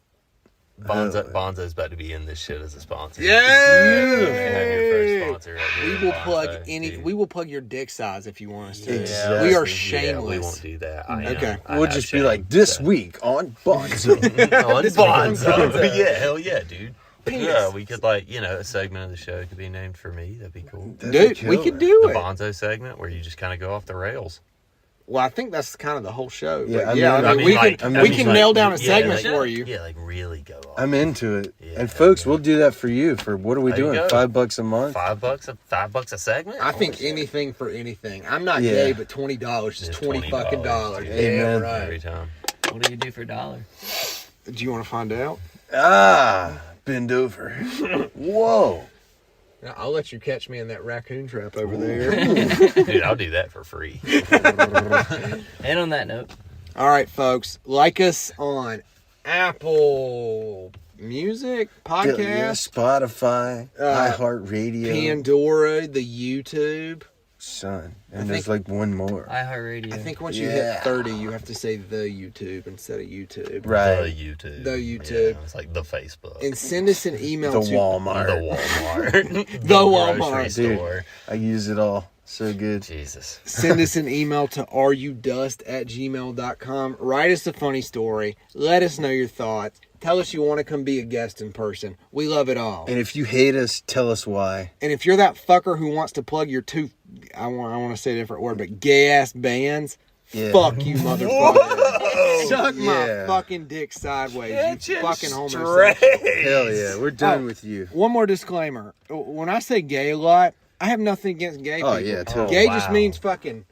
Bonzo's about to be in this shit as a sponsor. Yeah. You have your first sponsor right We here, will Bonzo, plug any. dude. We will plug your dick size if you want us to. Exactly. We are Yeah, shameless. we won't do that. I am. Okay. I We'll have just be shame, like, this so. week on Bonzo. on This week on Bonzo. Bonzo. Yeah, hell yeah, dude. Penis. Yeah, we could a segment of the show could be named for me. That'd be cool. Dude, we could do The it. Bonzo segment where you just kind of go off the rails. Well, I think that's kind of the whole show. Yeah, But I mean, we like- can I we mean, can like, nail down a yeah, segment like- for you. Yeah, like really go off. I'm into it. Yeah, And folks, yeah. we'll do that for you for what are we There you doing? go. $5 a month? $5 a segment. I think Holy shit. anything for anything. I'm not Yeah. gay, but $20 is Yeah, $20 fucking dollars. dude. Amen. Yeah, Every right. time. What do you do for $1? Do you want to find out? Bend over. Whoa. I'll let you catch me in that raccoon trap over there. Dude, I'll do that for free. And on that note, All right, folks. Like us on Apple Music, podcast, Yeah, Spotify, iHeartRadio. Pandora, the YouTube. Son. I And there's think- like one more. iHeartRadio. I think once you Yeah. hit 30, you have to say the YouTube instead of YouTube. The Right. YouTube. The YouTube. Yeah, it's like the Facebook. And send us an email The to Walmart. The Walmart. The Walmart, grocery dude. store. I use it all. So good. Jesus. Send us an email to areyoudust@gmail.com. Write us a funny story. Let us know your thoughts. Tell us you want to come be a guest in person. We love it all. And if you hate us, tell us why. And if you're that fucker who wants to plug your two, I want to say a different word, but gay ass bands, Yeah. fuck you, motherfucker. Suck my Yeah. fucking dick sideways, Catch you him fucking homosexual. straight. Hell yeah. We're done Oh. with you. One more disclaimer. When I say gay a lot, I have nothing against gay people. Oh, yeah, totally. Gay just wow. means fucking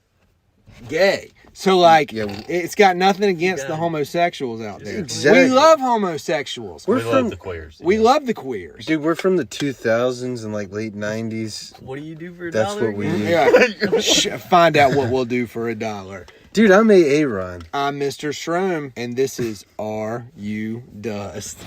gay. So, like, Yeah. it's got nothing against the homosexuals out there. Exactly. We love homosexuals. We're We from love the queers. We love the queers. Dude, we're from the 2000s and like late 90s. What do you do for $1? That's what we do. Yeah. Find out what we'll do for $1. Dude, I'm Aaron. I'm Mr. Shroom, and this is Are You Dust?